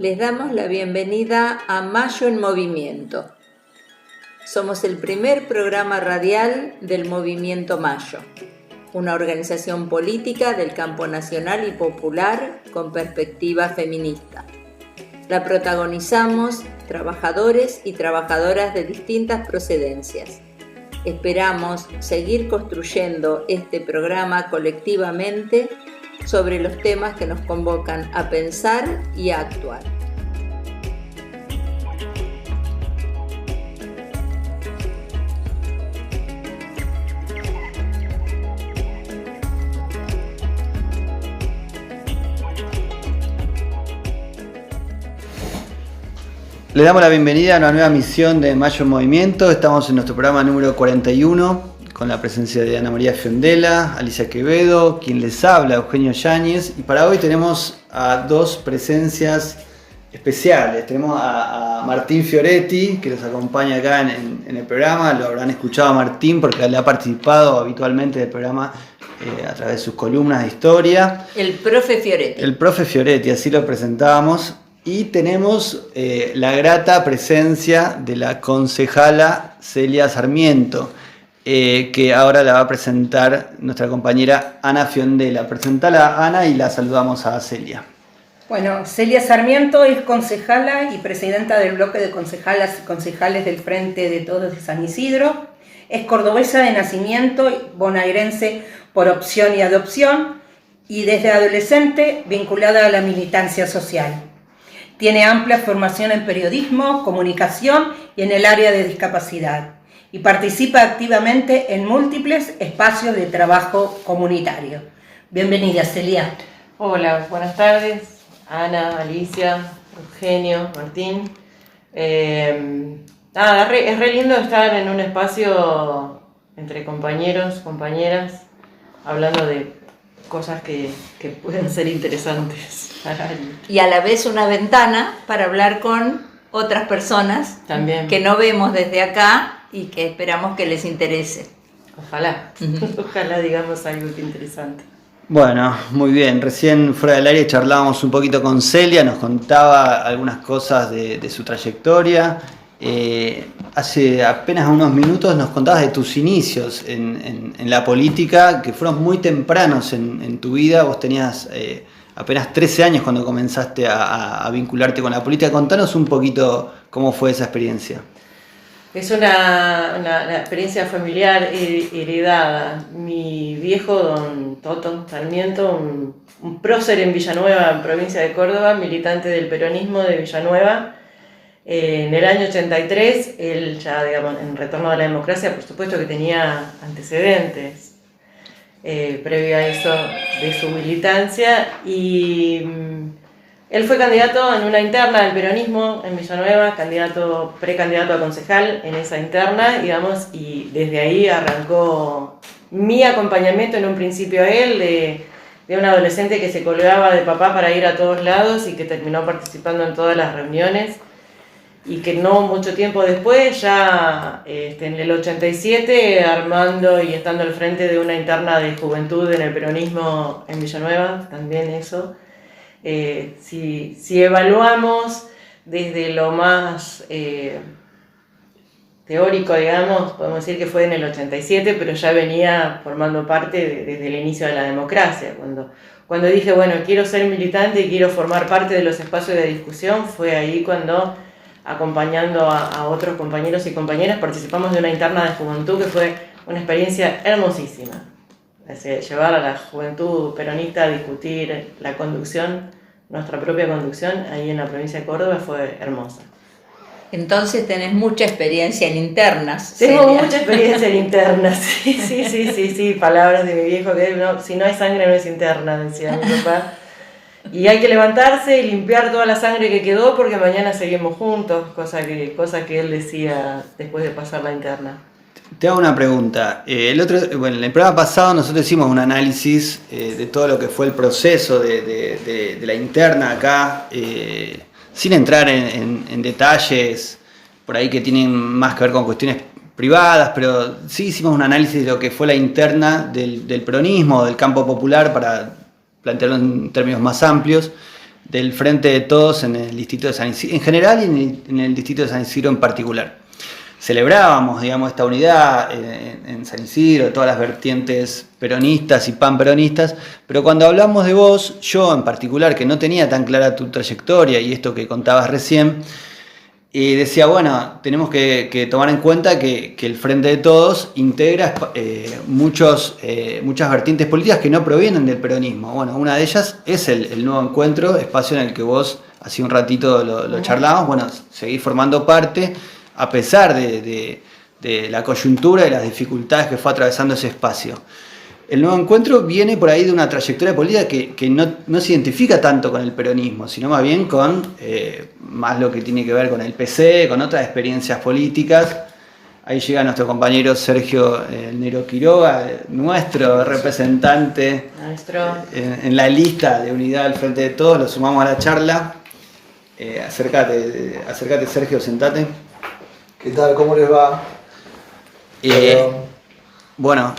Les damos la bienvenida a Mayo en Movimiento. Somos el primer programa radial del Movimiento Mayo, una organización política del campo nacional y popular con perspectiva feminista. La protagonizamos trabajadores y trabajadoras de distintas procedencias. Esperamos seguir construyendo este programa colectivamente sobre los temas que nos convocan a pensar y a actuar. Le damos la bienvenida a una nueva misión de Mayo en Movimiento. Estamos en nuestro programa número 41, con la presencia de Ana María Fiondela, Alicia Quevedo, quien les habla, Eugenio Yáñez. Y para hoy tenemos a dos presencias especiales. Tenemos a Martín Fioretti, que nos acompaña acá en el programa. Lo habrán escuchado a Martín porque le ha participado habitualmente del programa a través de sus columnas de historia. El profe Fioretti. El profe Fioretti, así lo presentábamos. Y tenemos la grata presencia de la concejala Celia Sarmiento, que ahora la va a presentar nuestra compañera Ana Fiondela. Presentala, Ana, y la saludamos a Celia. Bueno, Celia Sarmiento es concejala y presidenta del bloque de concejalas y concejales del Frente de Todos de San Isidro. Es cordobesa de nacimiento y bonaerense por opción y adopción, y desde adolescente vinculada a la militancia social. Tiene amplia formación en periodismo, comunicación y en el área de discapacidad, y participa activamente en múltiples espacios de trabajo comunitario. Bienvenida, Celia. Hola, buenas tardes, Ana, Alicia, Eugenio, Martín. Es re lindo estar en un espacio entre compañeros, compañeras, hablando de cosas que pueden ser interesantes. Y a la vez una ventana para hablar con otras personas también que no vemos desde acá y que esperamos que les interese. Ojalá, ojalá digamos algo que interesante. Bueno, muy bien. Recién fuera del aire charlábamos un poquito con Celia, nos contaba algunas cosas de su trayectoria. Hace apenas unos minutos nos contabas de tus inicios en la política, que fueron muy tempranos en tu vida. Vos tenías apenas 13 años cuando comenzaste a vincularte con la política. Contanos un poquito cómo fue esa experiencia. Es una experiencia familiar heredada. Mi viejo, don Toto Sarmiento, un prócer en Villanueva, en provincia de Córdoba, militante del peronismo de Villanueva. En el año 83, él ya, digamos, en retorno a la democracia, por supuesto que tenía antecedentes previo a eso de su militancia, y él fue candidato en una interna del peronismo en Villanueva, precandidato a concejal en esa interna, digamos, y desde ahí arrancó mi acompañamiento en un principio a él, de un adolescente que se colgaba de papá para ir a todos lados y que terminó participando en todas las reuniones. Y que no mucho tiempo después, ya en el 87, armando y estando al frente de una interna de juventud en el peronismo en Villanueva, también eso. Si evaluamos desde lo más teórico, digamos, podemos decir que fue en el 87, pero ya venía formando parte desde el inicio de la democracia. Cuando dije, bueno, quiero ser militante y quiero formar parte de los espacios de discusión, fue ahí cuando, acompañando a otros compañeros y compañeras, participamos de una interna de juventud que fue una experiencia hermosísima. Llevar a la juventud peronista a discutir la conducción, nuestra propia conducción, ahí en la provincia de Córdoba, fue hermosa. Entonces tenés mucha experiencia en internas. Tengo Celia. mucha experiencia en internas, sí, palabras de mi viejo, que no, si no hay sangre no es interna, decía mi papá. Y hay que levantarse y limpiar toda la sangre que quedó porque mañana seguimos juntos, cosa que él decía después de pasar la interna. Te hago una pregunta. En el programa pasado nosotros hicimos un análisis de todo lo que fue el proceso de la interna acá, sin entrar en detalles por ahí que tienen más que ver con cuestiones privadas, pero sí hicimos un análisis de lo que fue la interna del peronismo, del campo popular, para plantearlo en términos más amplios. del Frente de Todos en el distrito de San Isidro en general y en el distrito de San Isidro en particular. Celebrábamos, digamos, esta unidad en San Isidro, todas las vertientes peronistas y panperonistas, pero cuando hablamos de vos, yo en particular, que no tenía tan clara tu trayectoria y esto que contabas recién, decía, bueno, tenemos que tomar en cuenta que el Frente de Todos integra muchas vertientes políticas que no provienen del peronismo. Bueno, una de ellas es el Nuevo Encuentro, espacio en el que vos hace un ratito lo charlábamos. Bueno, seguís formando parte, a pesar de la coyuntura y las dificultades que fue atravesando ese espacio. El Nuevo Encuentro viene por ahí de una trayectoria política que no se identifica tanto con el peronismo, sino más bien con más lo que tiene que ver con el PC, con otras experiencias políticas. Ahí llega nuestro compañero Sergio Nero Quiroga, nuestro representante en la lista de unidad del Frente de Todos. Lo sumamos a la charla. Acércate Sergio, sentate. ¿Qué tal? ¿Cómo les va? Bueno,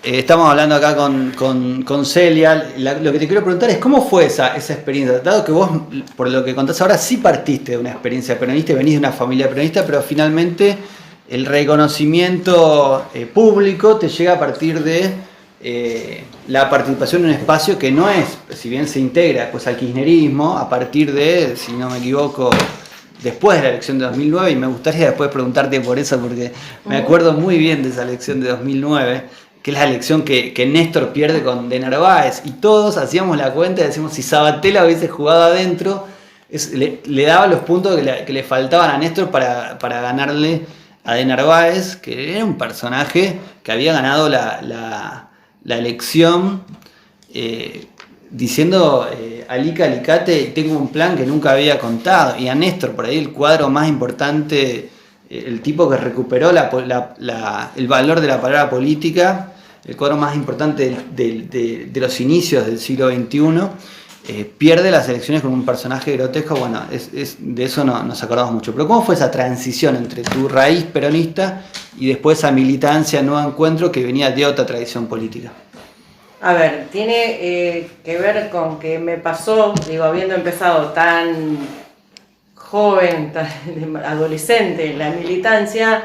estamos hablando acá con Celia. Lo que te quiero preguntar es cómo fue esa experiencia. Dado que vos, por lo que contás ahora, sí partiste de una experiencia peronista y venís de una familia peronista, pero finalmente el reconocimiento público te llega a partir de la participación en un espacio que no es, si bien se integra pues al kirchnerismo, a partir de, si no me equivoco, después de la elección de 2009, y me gustaría después preguntarte por eso, porque me acuerdo muy bien de esa elección de 2009, que es la elección que Néstor pierde con De Narváez, y todos hacíamos la cuenta y decimos, si Sabatella hubiese jugado adentro, le daba los puntos que le faltaban a Néstor para ganarle a De Narváez, que era un personaje que había ganado la elección diciendo Alica Alicate, tengo un plan que nunca había contado, y a Néstor por ahí el cuadro más importante, el tipo que recuperó el valor de la palabra política, el cuadro más importante de los inicios del siglo XXI, pierde las elecciones con un personaje grotesco. Bueno, de eso nos acordamos mucho. Pero ¿cómo fue esa transición entre tu raíz peronista y después esa militancia, Nuevo Encuentro, que venía de otra tradición política? A ver, tiene que ver con que me pasó, habiendo empezado tan joven, tan adolescente, la militancia,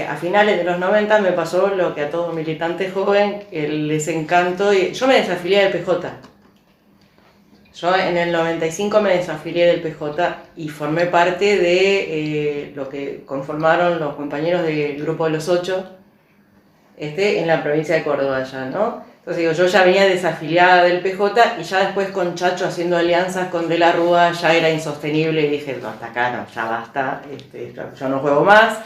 a finales de los 90 me pasó lo que a todo militante joven, el desencanto. Yo me desafilié del PJ. Yo en el 95 me desafilié del PJ y formé parte de lo que conformaron los compañeros del Grupo de los 8 en la provincia de Córdoba ya, ¿no? Entonces yo ya venía desafiliada del PJ y ya después con Chacho haciendo alianzas con De la Rúa ya era insostenible y dije, no, hasta acá, no, ya basta, yo no juego más.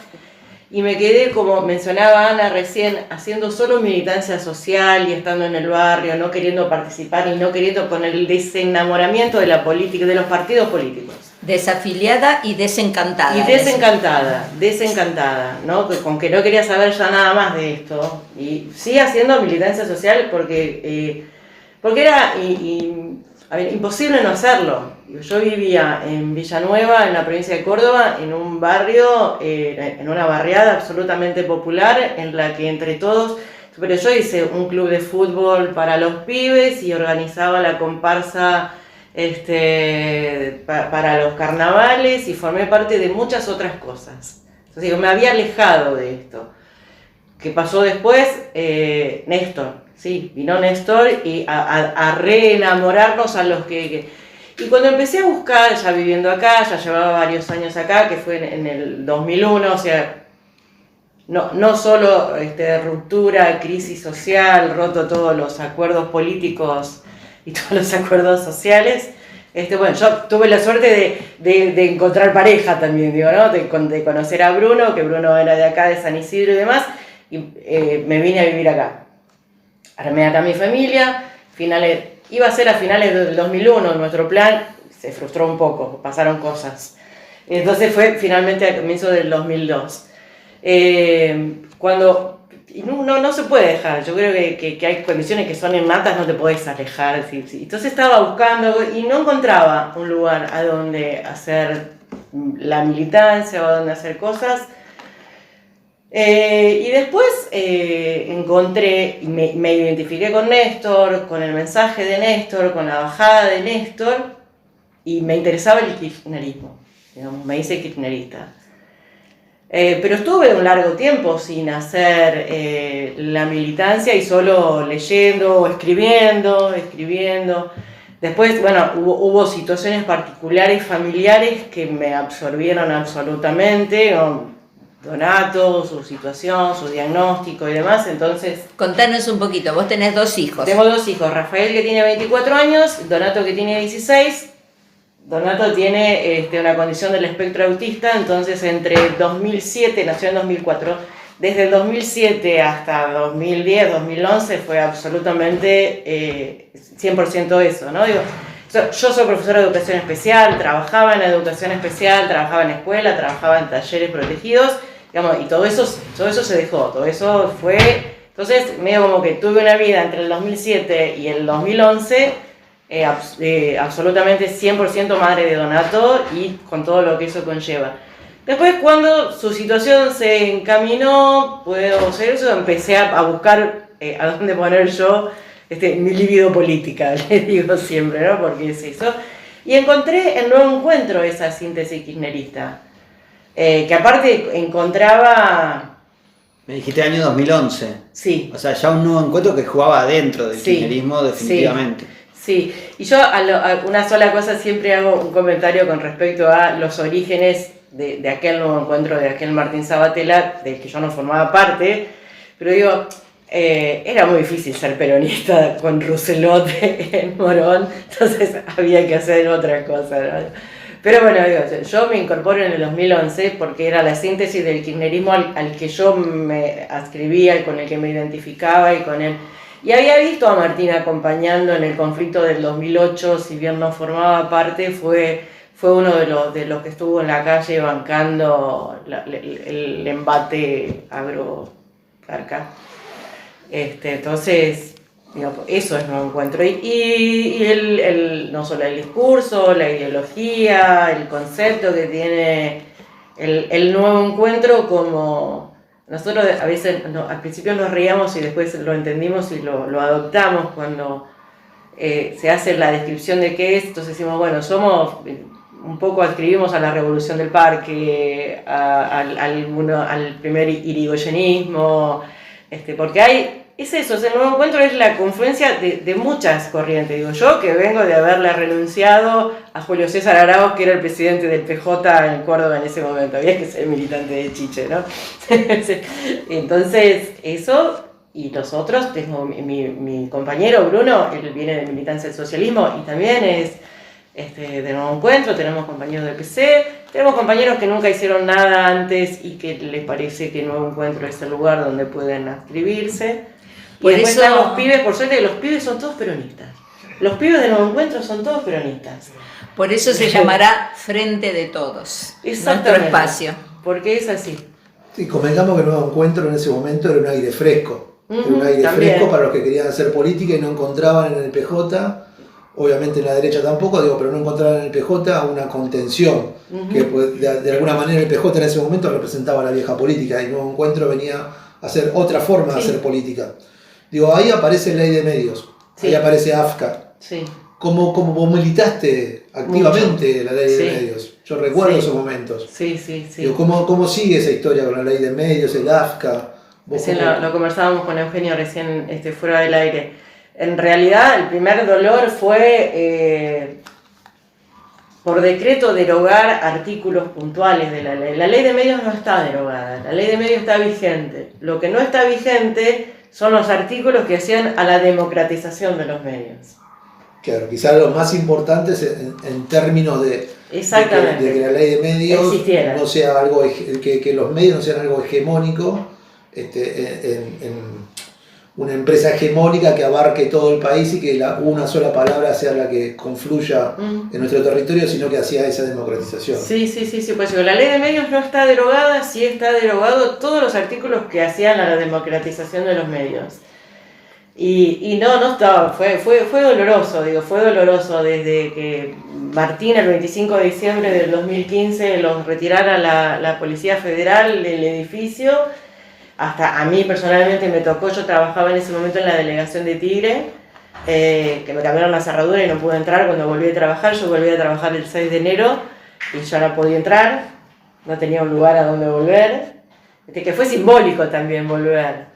Y me quedé, como mencionaba Ana recién, haciendo solo militancia social y estando en el barrio, no queriendo participar y no queriendo, con el desenamoramiento de la política, de los partidos políticos. Desafiliada y desencantada. Y desencantada, ¿no? Con que no quería saber ya nada más de esto. Y sí haciendo militancia social porque era imposible no hacerlo. Yo vivía en Villanueva, en la provincia de Córdoba, en un barrio, en una barriada absolutamente popular, en la que entre todos, pero yo hice un club de fútbol para los pibes y organizaba la comparsa para los carnavales y formé parte de muchas otras cosas. Entonces me había alejado de esto. ¿Qué pasó después? Néstor, sí, vino Néstor y a reenamorarnos a los que... Y cuando empecé a buscar, ya viviendo acá, ya llevaba varios años acá, que fue en el 2001, o sea, no solo ruptura, crisis social, roto todos los acuerdos políticos y todos los acuerdos sociales. Bueno, yo tuve la suerte de encontrar pareja también, ¿no? De conocer a Bruno, que Bruno era de acá, de San Isidro y demás, y me vine a vivir acá. Armé acá mi familia, iba a ser a finales del 2001, nuestro plan se frustró un poco, pasaron cosas. Entonces fue finalmente a comienzo del 2002. No se puede dejar, yo creo que hay condiciones que son innatas, no te podés alejar. Sí. Entonces estaba buscando y no encontraba un lugar a donde hacer la militancia o a donde hacer cosas. Y después encontré, me identifiqué con Néstor, con el mensaje de Néstor, con la bajada de Néstor, y me interesaba el kirchnerismo, digamos, me hice kirchnerista. Pero estuve un largo tiempo sin hacer la militancia y solo leyendo, escribiendo. Después, bueno, hubo situaciones particulares, familiares, que me absorbieron absolutamente, ¿no? Donato, su situación, su diagnóstico y demás, entonces... Contanos un poquito, vos tenés 2 hijos. Tengo 2 hijos, Rafael que tiene 24 años, Donato que tiene 16. Donato tiene una condición del espectro autista, entonces entre 2007, nació en 2004, desde el 2007 hasta 2010, 2011 fue absolutamente 100% eso, ¿no? Digo, yo soy profesora de educación especial, trabajaba en educación especial, trabajaba en escuela, trabajaba en talleres protegidos, digamos, y todo eso se dejó, todo eso fue... Entonces, medio como que tuve una vida entre el 2007 y el 2011... absolutamente 100% madre de Donato y con todo lo que eso conlleva. Después, cuando su situación se encaminó, puedo ser eso, empecé a buscar a dónde poner yo mi libido política, les digo siempre, ¿no? Porque es eso. Y encontré el Nuevo Encuentro, esa síntesis kirchnerista, que aparte encontraba... Me dijiste año 2011. Sí. O sea, ya un Nuevo Encuentro que jugaba dentro del kirchnerismo definitivamente. Sí, y yo a una sola cosa siempre hago un comentario con respecto a los orígenes de aquel Nuevo Encuentro, de aquel Martín Sabatella, del que yo no formaba parte, pero digo, era muy difícil ser peronista con Rousselot en Morón, entonces había que hacer otra cosa, ¿no? Pero bueno, digo, yo me incorporo en el 2011 porque era la síntesis del kirchnerismo al que yo me adscribía y con el que me identificaba y con él. Y había visto a Martín acompañando en el conflicto del 2008, si bien no formaba parte, fue uno de los que estuvo en la calle bancando el embate agro-carca. Entonces, digamos, eso es Nuevo Encuentro. Y no solo el discurso, la ideología, el concepto que tiene el Nuevo Encuentro como... Nosotros a veces al principio nos reíamos y después lo entendimos y lo adoptamos cuando se hace la descripción de qué es. Entonces decimos, bueno, somos, un poco adscribimos a la Revolución del Parque, al primer irigoyenismo, porque es eso, el Nuevo Encuentro es la confluencia de muchas corrientes. Digo yo, que vengo de haberle renunciado a Julio César Arauz, que era el presidente del PJ en Córdoba en ese momento. Había que ser militante de Chiche, ¿no? Entonces, eso, y los otros, tengo mi compañero Bruno, él viene de militancia del socialismo y también es de Nuevo Encuentro. Tenemos compañeros del PC, tenemos compañeros que nunca hicieron nada antes y que les parece que Nuevo Encuentro es el lugar donde pueden adscribirse. Y Por después eso... están los pibes, por suerte los pibes son todos peronistas. Los pibes de Nuevo Encuentro son todos peronistas. Por eso se llamará Frente de Todos, nuestro espacio. Porque es así. Sí, comentamos que el Nuevo Encuentro en ese momento era un aire fresco. Era un aire fresco para los que querían hacer política y no encontraban en el PJ, obviamente en la derecha tampoco, pero no encontraban en el PJ una contención. Que pues, de alguna manera el PJ en ese momento representaba la vieja política y el Nuevo Encuentro venía a hacer otra forma de hacer política. Digo, ahí aparece Ley de Medios, ahí aparece AFCA. Sí. ¿Cómo vos militaste activamente la Ley de Medios? Yo recuerdo esos momentos. Sí. Digo, ¿cómo sigue esa historia con la Ley de Medios, el AFCA? Lo conversábamos con Eugenio recién fuera del aire. En realidad, el primer dolor fue por decreto derogar artículos puntuales de la ley. La Ley de Medios no está derogada, la Ley de Medios está vigente. Lo que no está vigente son los artículos que hacían a la democratización de los medios. Claro, quizás los más importantes en términos de que la Ley de Medios existiera. No sea algo, que los medios no sean algo hegemónico, en una empresa hegemónica que abarque todo el país y que una sola palabra sea la que confluya en nuestro territorio, sino que hacía esa democratización. Sí, pues la Ley de Medios no está derogada, sí está derogado todos los artículos que hacían a la democratización de los medios. Y no estaba, fue doloroso, fue doloroso desde que Martín el 25 de diciembre del 2015 los retirara la Policía Federal del edificio. Hasta a mí personalmente me tocó, yo trabajaba en ese momento en la delegación de Tigre, que me cambiaron la cerradura y no pude entrar cuando volví a trabajar. Yo volví a trabajar el 6 de enero y ya no podía entrar, no tenía un lugar a donde volver, que fue simbólico también volver.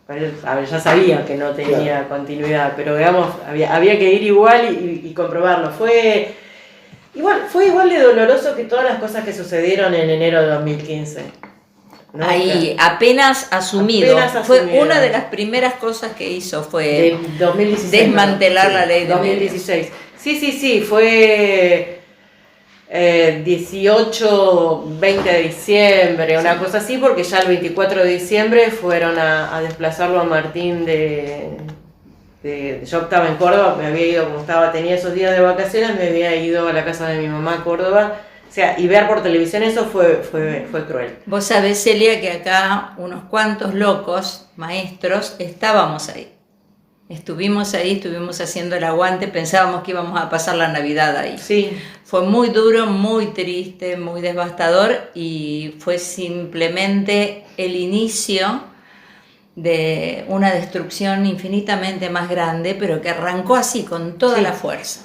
A ver, ya sabía que no tenía continuidad, pero digamos, había que ir igual y comprobarlo. Fue igual de doloroso que todas las cosas que sucedieron en enero de 2015. ¿No? Ahí, apenas asumido. Fue una de las primeras cosas que hizo, fue 2016, desmantelar la ley de 2016. Sí, fue 18, 20 de diciembre, una cosa así, porque ya el 24 de diciembre fueron a desplazarlo a Martín yo estaba en Córdoba, me había ido, tenía esos días de vacaciones, me había ido a la casa de mi mamá a Córdoba. O sea, y ver por televisión eso fue cruel. Vos sabés, Celia, que acá unos cuantos locos, maestros, estábamos ahí. Estuvimos ahí, estuvimos haciendo el aguante, pensábamos que íbamos a pasar la Navidad ahí. Sí. Fue muy duro, muy triste, muy devastador y fue simplemente el inicio de una destrucción infinitamente más grande, pero que arrancó así, con toda la fuerza.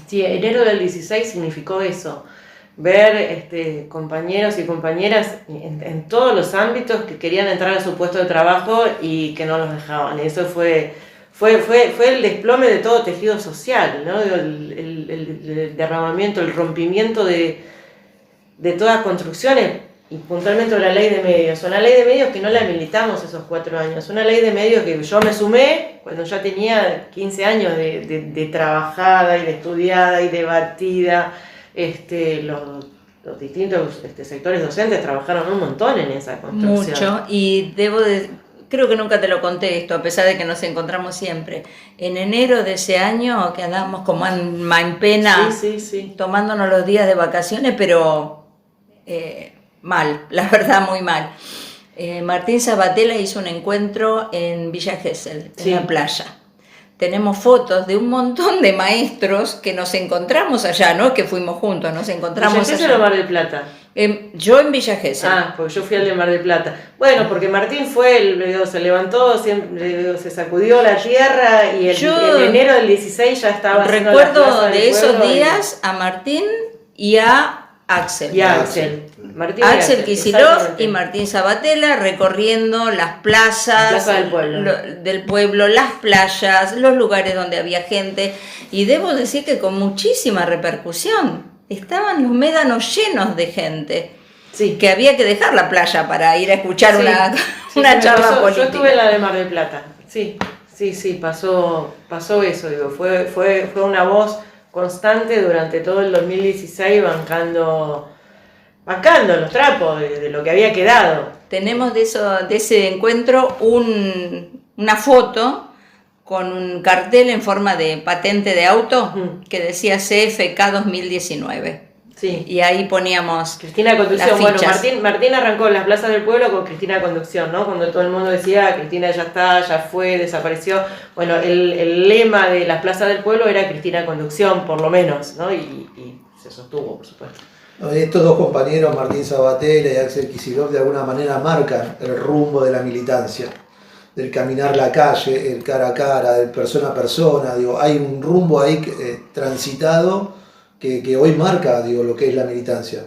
Sí, enero del 16 significó eso. Ver compañeros y compañeras en todos los ámbitos que querían entrar a su puesto de trabajo y que no los dejaban. Y eso fue el desplome de todo tejido social, ¿no? El derramamiento, el rompimiento de todas construcciones, y puntualmente la ley de medios. Una ley de medios que no la militamos esos 4 años. Una ley de medios que yo me sumé cuando ya tenía 15 años de trabajada y de estudiada y debatida. Los distintos sectores docentes trabajaron un montón en esa construcción. Mucho, y creo que nunca te lo conté esto, a pesar de que nos encontramos siempre. En enero de ese año, que andábamos como en pena, sí. tomándonos los días de vacaciones, pero mal, la verdad muy mal. Martín Sabatella hizo un encuentro en Villa Gesell, en la playa. Tenemos fotos de un montón de maestros que nos encontramos allá, ¿no? Que fuimos juntos, nos encontramos ¿Villa Gesell o Mar del Plata? Yo en Villa Gesell. Porque yo fui al de Mar del Plata. Bueno, porque Martín se levantó, se sacudió la tierra y en enero del 16 ya estaba haciendo la recuerdo plaza de del esos pueblo días a Martín y a Axel. Axel Kicillof y Martín Sabatella recorriendo las plazas del pueblo, las playas, los lugares donde había gente, y debo decir que con muchísima repercusión. Estaban los médanos llenos de gente. Sí. Que había que dejar la playa para ir a escuchar una charla política. Yo estuve en la de Mar del Plata. Sí, pasó eso, digo, fue una voz constante durante todo el 2016 bancando los trapos de lo que había quedado. Tenemos de ese encuentro una foto con un cartel en forma de patente de auto que decía CFK 2019. Sí. Y ahí poníamos Cristina Conducción. las fichas. Bueno, Martín arrancó en las plazas del pueblo con Cristina Conducción, ¿no? Cuando todo el mundo decía Cristina ya está, ya fue, desapareció. Bueno, el lema de las plazas del pueblo era Cristina Conducción, por lo menos, ¿no? Y se sostuvo, por supuesto. Estos dos compañeros, Martín Sabatella y Axel Kicillof, de alguna manera marcan el rumbo de la militancia, del caminar la calle, el cara a cara, del persona a persona. Digo, hay un rumbo ahí transitado que hoy marca, digo, lo que es la militancia.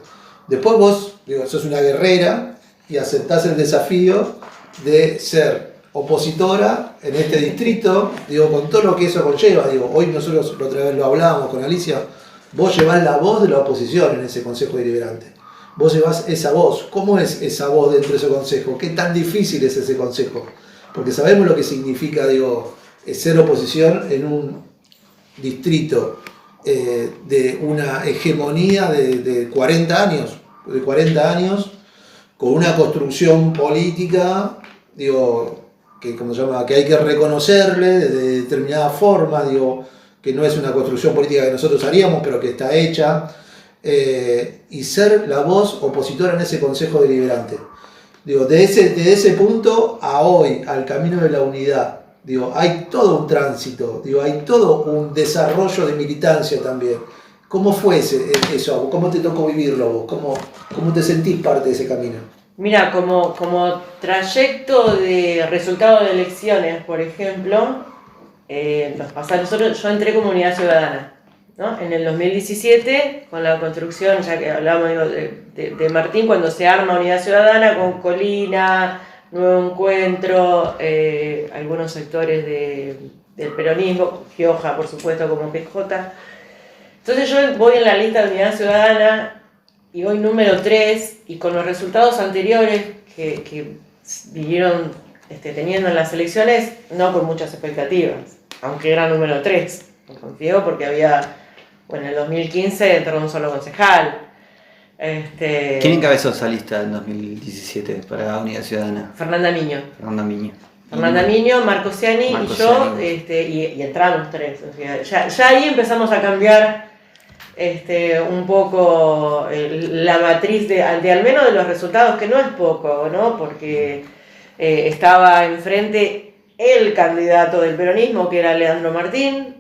Después vos, digo, sos una guerrera y aceptás el desafío de ser opositora en este distrito, digo, con todo lo que eso conlleva. Digo, hoy nosotros la otra vez lo hablábamos con Alicia, vos llevás la voz de la oposición en ese Consejo Deliberante. Vos llevás esa voz. ¿Cómo es esa voz dentro de ese consejo? ¿Qué tan difícil es ese consejo? Porque sabemos lo que significa, digo, ser oposición en un distrito de una hegemonía de 40 años, con una construcción política, digo, que hay que reconocerle de determinada forma, digo, que no es una construcción política que nosotros haríamos, pero que está hecha, y ser la voz opositora en ese Consejo Deliberante. Digo, de ese punto a hoy, al camino de la unidad, digo, hay todo un tránsito, digo, hay todo un desarrollo de militancia también. ¿Cómo fue eso? ¿Cómo te tocó vivirlo vos? ¿Cómo te sentís parte de ese camino? Mira, como trayecto de resultado de elecciones, por ejemplo, yo entré como Unidad Ciudadana, ¿no? En el 2017, con la construcción, ya que hablábamos de Martín, cuando se arma Unidad Ciudadana con Colina, Nuevo Encuentro, algunos sectores del peronismo, Gioja, por supuesto, como PJ. Entonces yo voy en la lista de Unidad Ciudadana y voy número 3, y con los resultados anteriores que vinieron teniendo en las elecciones, no con muchas expectativas, aunque era número 3. Me confío porque en el 2015 entró un solo concejal. ¿Quién encabezó esa lista en 2017 para Unidad Ciudadana? Fernanda Miño. Fernanda Miño, Marco Ciani y yo, y entramos 3. O sea, ya ahí empezamos a cambiar un poco la matriz de al menos de los resultados, que no es poco, ¿no? Porque estaba enfrente el candidato del peronismo, que era Leandro Martín,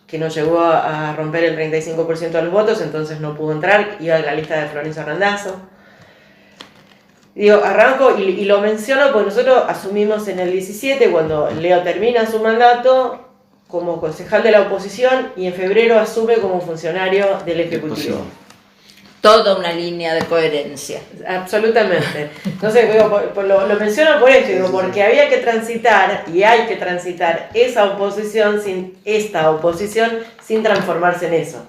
que no llegó a romper el 35% de los votos, entonces no pudo entrar, iba a la lista de Florencio Randazzo. Digo, arranco y lo menciono porque nosotros asumimos en el 17, cuando Leo termina su mandato, como concejal de la oposición, y en febrero asume como funcionario del Ejecutivo. Toda una línea de coherencia. Absolutamente. Entonces, lo menciono por esto, digo, porque había que transitar, y hay que transitar esta oposición sin transformarse en eso.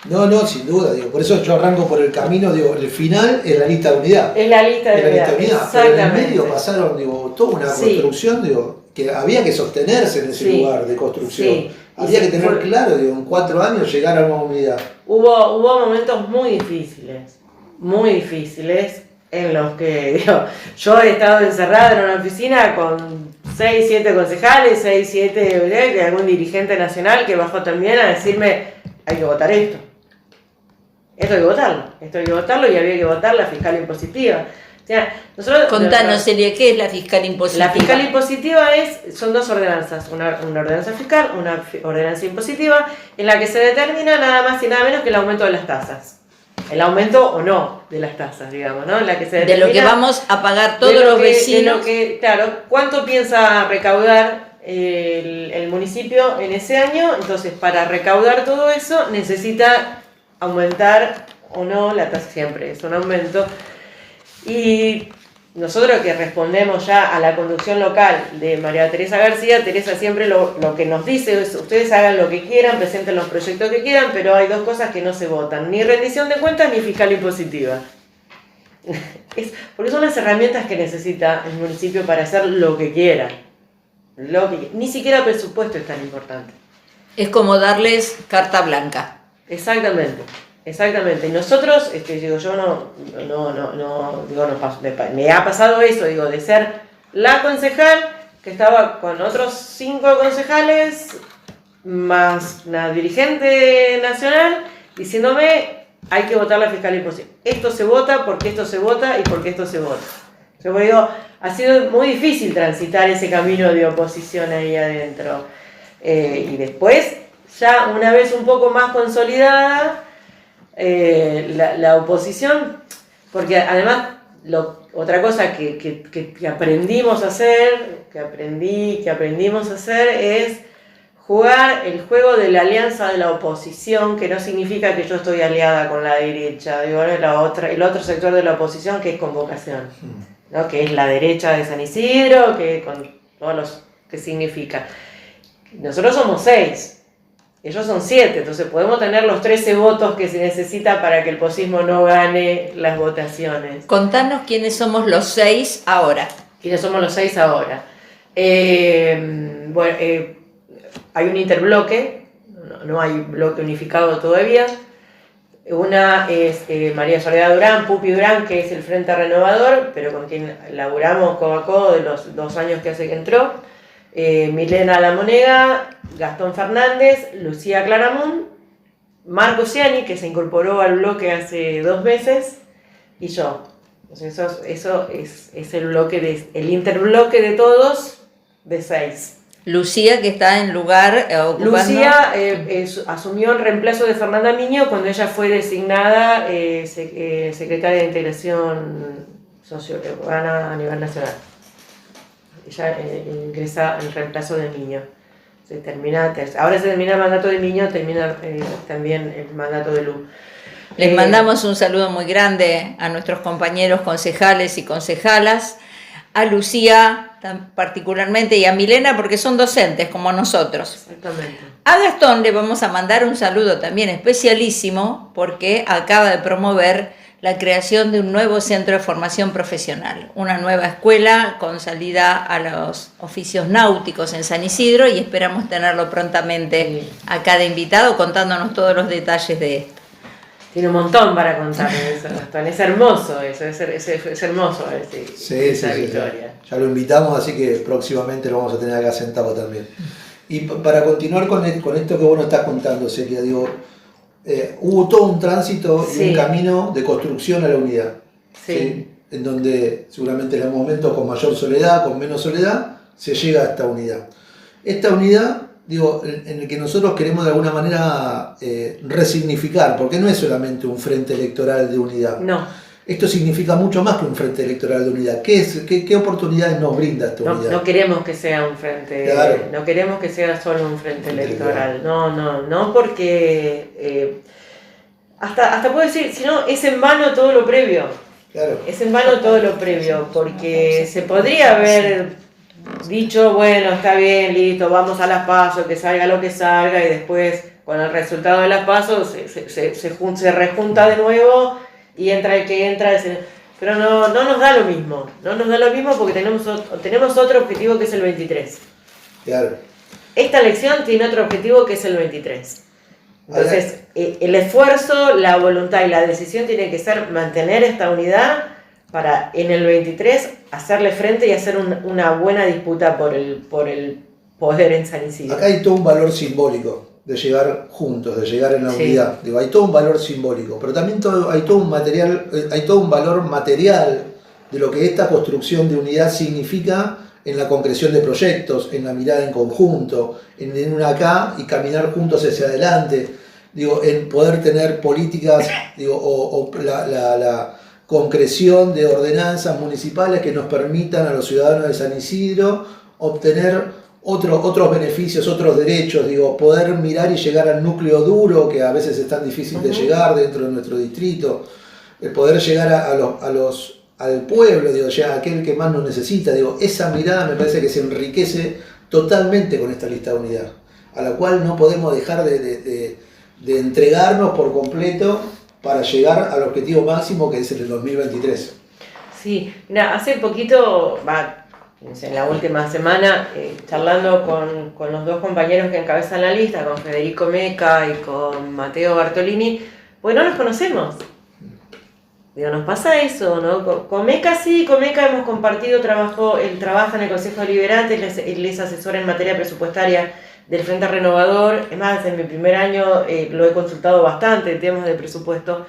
No, sin duda, digo, por eso yo arranco por el camino, digo, el final es la lista de unidad. Es la lista de unidad, pero en el medio pasaron, digo, toda una construcción, digo, que había que sostenerse en ese lugar de construcción. Sí. Había que tener claro, digo, en 4 años llegar a una unidad. Hubo momentos muy difíciles, en los que, digo, yo he estado encerrada en una oficina con 6, 7 concejales, 6, 7, que algún dirigente nacional que bajó también a decirme, hay que votar esto. Esto hay que votarlo, y había que votar la fiscal impositiva. O sea, contanos, Celia, ¿qué es la fiscal impositiva? La fiscal impositiva son 2 ordenanzas, una ordenanza fiscal, una ordenanza impositiva, en la que se determina nada más y nada menos que el aumento de las tasas. El aumento o no de las tasas, digamos, ¿no? En la que se determina, de lo que vamos a pagar todos los vecinos. Claro, ¿cuánto piensa recaudar el municipio en ese año? Entonces, para recaudar todo eso, necesita aumentar o no la tasa, siempre es un aumento. Y nosotros, que respondemos ya a la conducción local de María Teresa García, Teresa siempre lo que nos dice es: ustedes hagan lo que quieran, presenten los proyectos que quieran, pero hay 2 cosas que no se votan: ni rendición de cuentas ni fiscal impositiva. Porque son las herramientas que necesita el municipio para hacer lo que quiera. Ni siquiera presupuesto es tan importante. Es como darles carta blanca. Exactamente. Y nosotros, me ha pasado eso, digo, de ser la concejal que estaba con otros 5 concejales, más una dirigente nacional, diciéndome: hay que votar la fiscal impositiva. Esto se vota porque esto se vota y porque esto se vota. Yo digo, ha sido muy difícil transitar ese camino de oposición ahí adentro. Y después, ya una vez un poco más consolidada, la oposición, porque además otra cosa que aprendimos a hacer, que aprendimos a hacer es jugar el juego de la alianza de la oposición, que no significa que yo estoy aliada con la derecha, digo, el otro sector de la oposición, que es Convocación, ¿no? Que es la derecha de San Isidro, que con todos los que significa. Nosotros somos 6. Ellos son 7, entonces podemos tener los 13 votos que se necesita para que el posismo no gane las votaciones. Contanos quiénes somos los 6 ahora. ¿Quiénes somos los 6 ahora? Hay un interbloque, no hay bloque unificado todavía. Una es María Soledad Durán, Pupi Durán, que es el Frente Renovador, pero con quien laburamos codo a codo de los 2 años que hace que entró. Milena Lamonega, Gastón Fernández, Lucía Claramunt, Marco Ciani, que se incorporó al bloque hace 2 meses, y yo. Entonces eso es el interbloque de todos, de 6. Lucía, que está en lugar ocupando... Lucía asumió el reemplazo de Fernanda Miño cuando ella fue designada secretaria de Integración Sociourbana a nivel nacional. Ella ingresa en reemplazo de Miño. ahora se termina el mandato de Miño, termina también el mandato de Lu. Les mandamos un saludo muy grande a nuestros compañeros concejales y concejalas, a Lucía particularmente y a Milena porque son docentes como nosotros. Exactamente. A Gastón le vamos a mandar un saludo también especialísimo porque acaba de promover la creación de un nuevo centro de formación profesional, una nueva escuela con salida a los oficios náuticos en San Isidro y esperamos tenerlo prontamente acá de invitado contándonos todos los detalles de esto. Tiene un montón para contar eso, Gastón. Es hermoso eso, es hermoso esa victoria. Ya lo invitamos, así que próximamente lo vamos a tener acá sentado también. Y para continuar con esto que vos nos estás contando, Celia, digo, hubo todo un tránsito y un camino de construcción a la unidad. ¿Sí? En donde seguramente en algún momento con mayor soledad, con menos soledad, se llega a esta unidad. Esta unidad, digo, en el que nosotros queremos de alguna manera resignificar, porque no es solamente un frente electoral de unidad. No. Esto significa mucho más que un frente electoral de unidad. ¿Qué oportunidades nos brinda esta unidad? No queremos que sea un frente, claro. No queremos que sea solo un frente electoral. No, porque hasta puedo decir, si no, es en vano todo lo previo. Claro. Es en vano todo lo previo, porque se podría haber dicho, bueno, está bien, listo, vamos a las PASO, que salga lo que salga, y después, con el resultado de las PASO, se rejunta de nuevo y entra el que entra. Pero no nos da lo mismo. No nos da lo mismo porque tenemos otro objetivo que es el 23. Claro. Esta elección tiene otro objetivo que es el 23. Entonces, el esfuerzo, la voluntad y la decisión tiene que ser mantener esta unidad para en el 23 hacerle frente y hacer una buena disputa por el poder en San Isidro. Acá hay todo un valor simbólico de llegar juntos, de llegar en la unidad. Digo, hay todo un valor simbólico, pero también hay todo un valor material de lo que esta construcción de unidad significa en la concreción de proyectos, en la mirada en conjunto, en una acá y caminar juntos hacia adelante, digo, en poder tener políticas, digo, o la concreción de ordenanzas municipales que nos permitan a los ciudadanos de San Isidro obtener otros beneficios, otros derechos, digo, poder mirar y llegar al núcleo duro que a veces es tan difícil de llegar dentro de nuestro distrito, poder llegar al pueblo, digo, ya aquel que más nos necesita, digo, esa mirada me parece que se enriquece totalmente con esta lista de unidad, a la cual no podemos dejar de entregarnos por completo para llegar al objetivo máximo que es el 2023. Sí, mira, hace poquito, en la última semana, charlando con los dos compañeros que encabezan la lista, con Federico Meca y con Mateo Bartolini, pues no los conocemos. Digo, nos pasa eso, ¿no? Con Meca sí, con Meca hemos compartido trabajo, él trabaja en el Consejo Deliberante, él es asesor en materia presupuestaria del Frente Renovador. Es más, en mi primer año lo he consultado bastante en temas de presupuesto,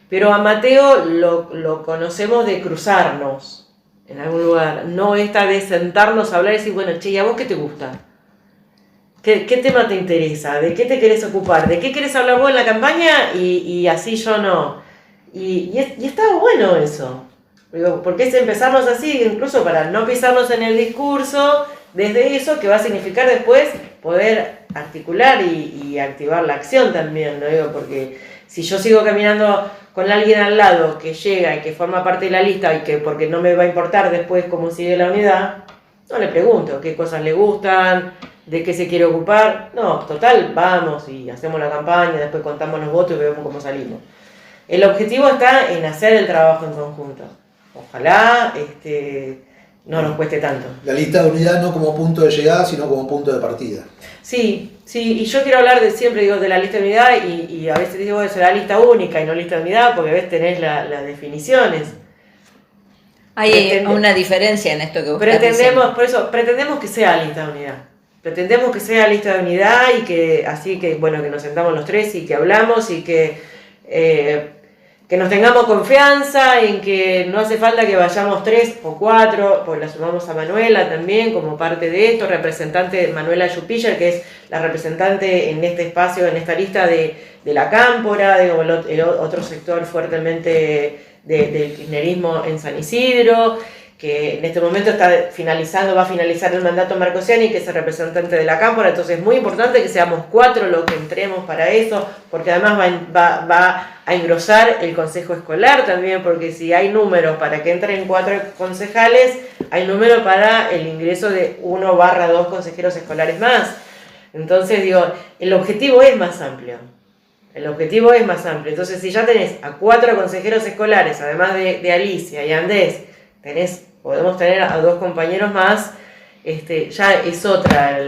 pero a Mateo lo conocemos de cruzarnos en algún lugar, no esta de sentarnos a hablar y decir, bueno, che, ¿y a vos qué te gusta? ¿Qué tema te interesa? ¿De qué te querés ocupar? ¿De qué querés hablar vos en la campaña? Y así yo no. Y estaba bueno eso, porque es empezarnos así, incluso para no pisarnos en el discurso, desde eso que va a significar después poder articular y activar la acción también, ¿no? Digo, porque si yo sigo caminando con alguien al lado que llega y que forma parte de la lista y que porque no me va a importar después cómo sigue la unidad, no le pregunto qué cosas le gustan, de qué se quiere ocupar. No, total, vamos y hacemos la campaña, después contamos los votos y vemos cómo salimos. El objetivo está en hacer el trabajo en conjunto. Ojalá no nos cueste tanto. La lista de unidad no como punto de llegada, sino como punto de partida. Sí, y yo quiero hablar de la lista de unidad y a veces digo eso, la lista única y no lista de unidad, porque a veces tenés las definiciones. Hay una diferencia en esto que vos estás diciendo. Por eso, pretendemos que sea lista de unidad. Pretendemos que sea lista de unidad y que así que, bueno, que nos sentamos los tres y que hablamos y que nos tengamos confianza en que no hace falta que vayamos 3 o 4, pues la sumamos a Manuela también como parte de esto, representante Manuela Yupiller, que es la representante en este espacio, en esta lista de la Cámpora, digo, el otro sector fuertemente del kirchnerismo en San Isidro, que en este momento va a finalizar el mandato Marcosiani, que es el representante de la Cámpora, entonces es muy importante que seamos 4 los que entremos para eso, porque además va a engrosar el consejo escolar también, porque si hay números para que entren 4 concejales, hay número para el ingreso de 1/2 consejeros escolares más. Entonces digo, el objetivo es más amplio. Entonces si ya tenés a 4 consejeros escolares, además de Alicia y Andrés, podemos tener a 2 compañeros más, ya es otra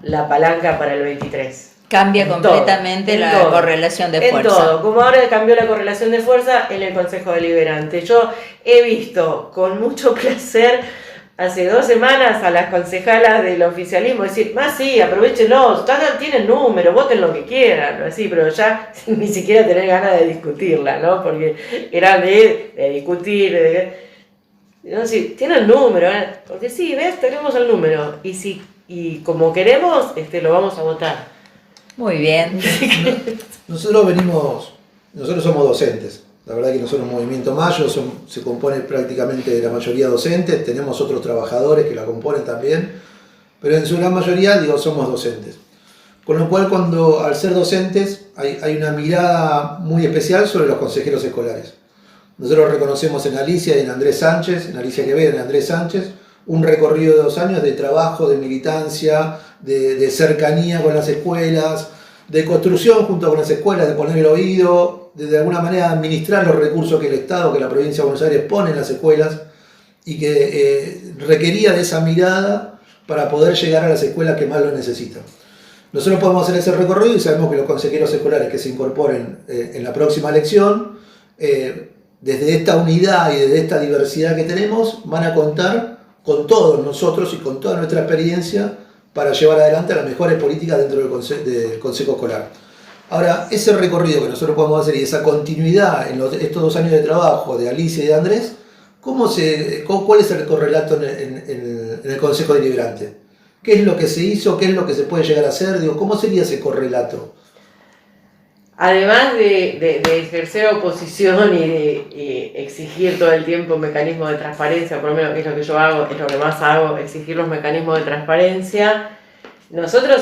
la palanca para el 23. Cambia completamente la correlación de fuerza. En todo, como ahora cambió la correlación de fuerza en el Consejo Deliberante. Yo he visto con mucho placer hace 2 semanas a las concejalas del oficialismo decir, sí, aprovechenlo, tienen número, voten lo que quieran, así, pero ya ni siquiera tener ganas de discutirla, ¿no? Porque era de discutir, no, sí, tienen número, porque sí, ¿ves? Tenemos el número, y como queremos, lo vamos a votar. Muy bien. Nosotros somos docentes. La verdad que nosotros Movimiento Mayo se compone prácticamente de la mayoría docentes, tenemos otros trabajadores que la componen también, pero en su gran mayoría, somos docentes. Con lo cual, al ser docentes, hay una mirada muy especial sobre los consejeros escolares. Nosotros reconocemos en Alicia y en Andrés Sánchez, en Alicia Quevedo y en Andrés Sánchez, un recorrido de 2 años de trabajo, de militancia, de cercanía con las escuelas, de construcción junto con las escuelas, de poner el oído, de alguna manera administrar los recursos que el Estado, que la provincia de Buenos Aires pone en las escuelas, y que requería de esa mirada para poder llegar a las escuelas que más lo necesitan. Nosotros podemos hacer ese recorrido y sabemos que los consejeros escolares que se incorporen en la próxima elección, desde esta unidad y desde esta diversidad que tenemos, van a contar con todos nosotros y con toda nuestra experiencia para llevar adelante las mejores políticas dentro del Consejo Escolar. Ahora, ese recorrido que nosotros podemos hacer y esa continuidad en estos 2 años de trabajo de Alicia y de Andrés, ¿cuál es el correlato en el Consejo Deliberante? ¿Qué es lo que se hizo? ¿Qué es lo que se puede llegar a hacer? ¿Cómo sería ese correlato? Además de ejercer oposición y de exigir todo el tiempo mecanismos de transparencia, por lo menos es lo que yo hago, es lo que más hago, exigir los mecanismos de transparencia, nosotros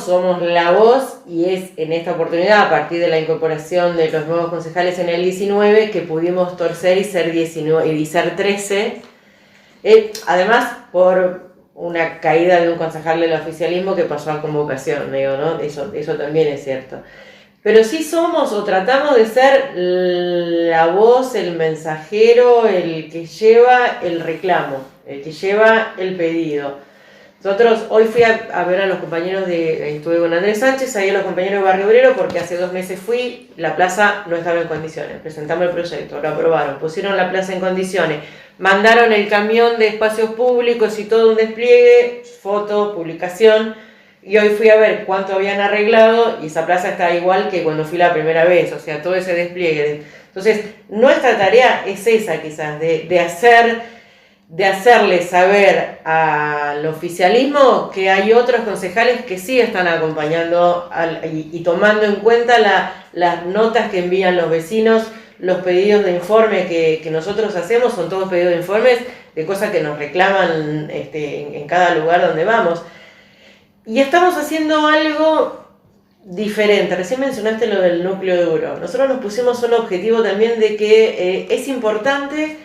somos la voz, y es en esta oportunidad, a partir de la incorporación de los nuevos concejales en el 19, que pudimos torcer y ser 19 y ser 13, además por una caída de un concejal del oficialismo que pasó a convocación, ¿no? Eso también es cierto. Pero sí somos o tratamos de ser la voz, el mensajero, el que lleva el reclamo, el que lleva el pedido. Nosotros hoy fui a ver a los compañeros estuve con Andrés Sánchez, ahí a los compañeros de Barrio Obrero, porque hace 2 meses fui, la plaza no estaba en condiciones, presentamos el proyecto, lo aprobaron, pusieron la plaza en condiciones, mandaron el camión de espacios públicos y todo un despliegue, foto, publicación, y hoy fui a ver cuánto habían arreglado y esa plaza está igual que cuando fui la primera vez, o sea, todo ese despliegue. Entonces, nuestra tarea es esa quizás, de hacerle saber al oficialismo que hay otros concejales que sí están acompañando y tomando en cuenta las notas que envían los vecinos, los pedidos de informe que nosotros hacemos, son todos pedidos de informes de cosas que nos reclaman en cada lugar donde vamos. Y estamos haciendo algo diferente. Recién mencionaste lo del núcleo duro. Nosotros nos pusimos un objetivo también de que es importante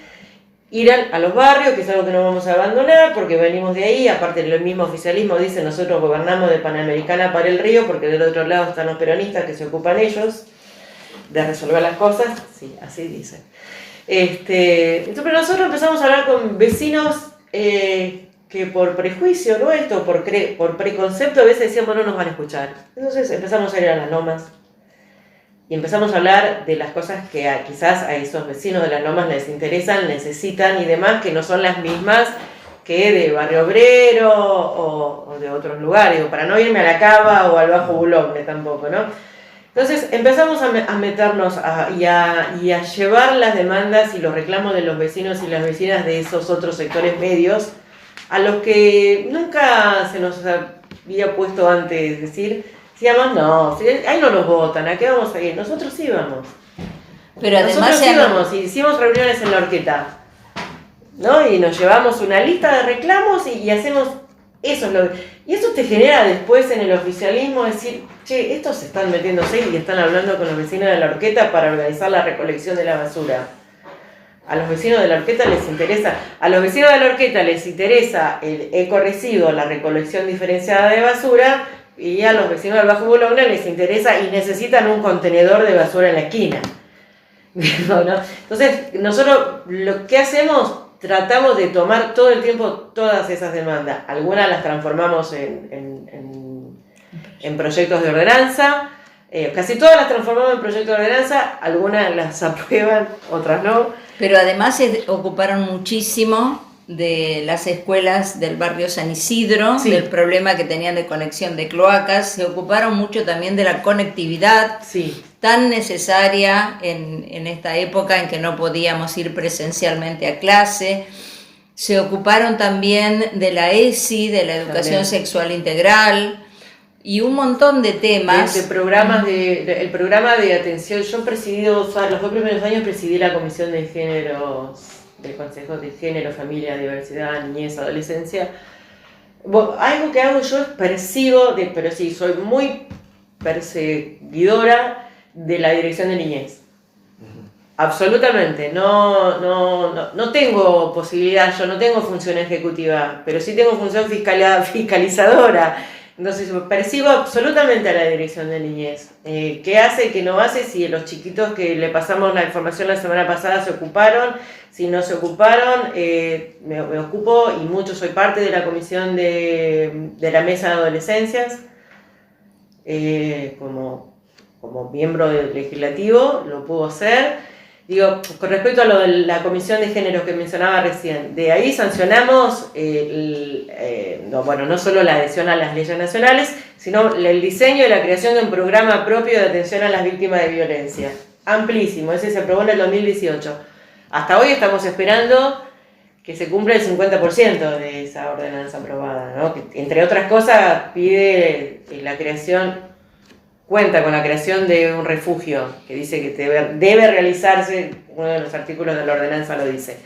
ir a los barrios, que es algo que no vamos a abandonar, porque venimos de ahí. Aparte, el mismo oficialismo dice, nosotros gobernamos de Panamericana para el río, porque del otro lado están los peronistas que se ocupan ellos de resolver las cosas. Sí, así dicen. Entonces, pero nosotros empezamos a hablar con vecinos que por prejuicio nuestro, por preconcepto, a veces decíamos no nos van a escuchar. Entonces empezamos a ir a las lomas y empezamos a hablar de las cosas que quizás a esos vecinos de las lomas les interesan, necesitan y demás, que no son las mismas que de Barrio Obrero o de otros lugares, para no irme a la Cava o al Bajo Boulogne tampoco, ¿no? Entonces empezamos a meternos y a llevar las demandas y los reclamos de los vecinos y las vecinas de esos otros sectores medios a los que nunca se nos había puesto antes decir, decíamos, no, ahí no nos votan, ¿a qué vamos a ir? Nosotros sí vamos. Pero además nosotros sí vamos, y hicimos reuniones en la horqueta. ¿no? Y nos llevamos una lista de reclamos y hacemos eso. Y eso te genera después en el oficialismo decir, che, estos se están metiéndose y están hablando con los vecinos de la Horqueta para organizar la recolección de la basura. A los vecinos de la Horqueta les interesa el ecorresiduo, la recolección diferenciada de basura, y a los vecinos del Bajo Bologna les interesa y necesitan un contenedor de basura en la esquina. ¿No? Entonces, nosotros lo que hacemos, tratamos de tomar todo el tiempo todas esas demandas. Algunas las transformamos en proyectos de ordenanza, casi todas las transformamos en proyectos de ordenanza, algunas las aprueban, otras no. Pero además ocuparon muchísimo de las escuelas del barrio San Isidro, Sí. del problema que tenían de conexión de cloacas, se ocuparon mucho también de la conectividad Sí. tan necesaria en esta época en que no podíamos ir presencialmente a clase. Se ocuparon también de la ESI, de la educación También. sexual integral y un montón de temas. De programas el programa de atención. Yo los 2 primeros años presidí la comisión de géneros, del Consejo de Género, Familia, Diversidad, Niñez, Adolescencia. Algo que hago yo es pero sí, soy muy perseguidora de la dirección de niñez. Absolutamente, no tengo posibilidad, yo no tengo función ejecutiva, pero sí tengo función fiscalizadora. Entonces persigo absolutamente a la dirección de niñez. ¿Qué hace, qué no hace? Si los chiquitos que le pasamos la información la semana pasada se ocuparon, si no se ocuparon, me ocupo, y mucho, soy parte de la comisión de la mesa de adolescencias, como miembro del legislativo, lo puedo hacer. Digo, con respecto a lo de la comisión de género que mencionaba recién, de ahí sancionamos no solo la adhesión a las leyes nacionales, sino el diseño y la creación de un programa propio de atención a las víctimas de violencia. Amplísimo, ese se aprobó en el 2018. Hasta hoy estamos esperando que se cumpla el 50% de esa ordenanza aprobada, ¿no? Que, entre otras cosas, pide cuenta con la creación de un refugio, que dice que debe realizarse, uno de los artículos de la ordenanza lo dice.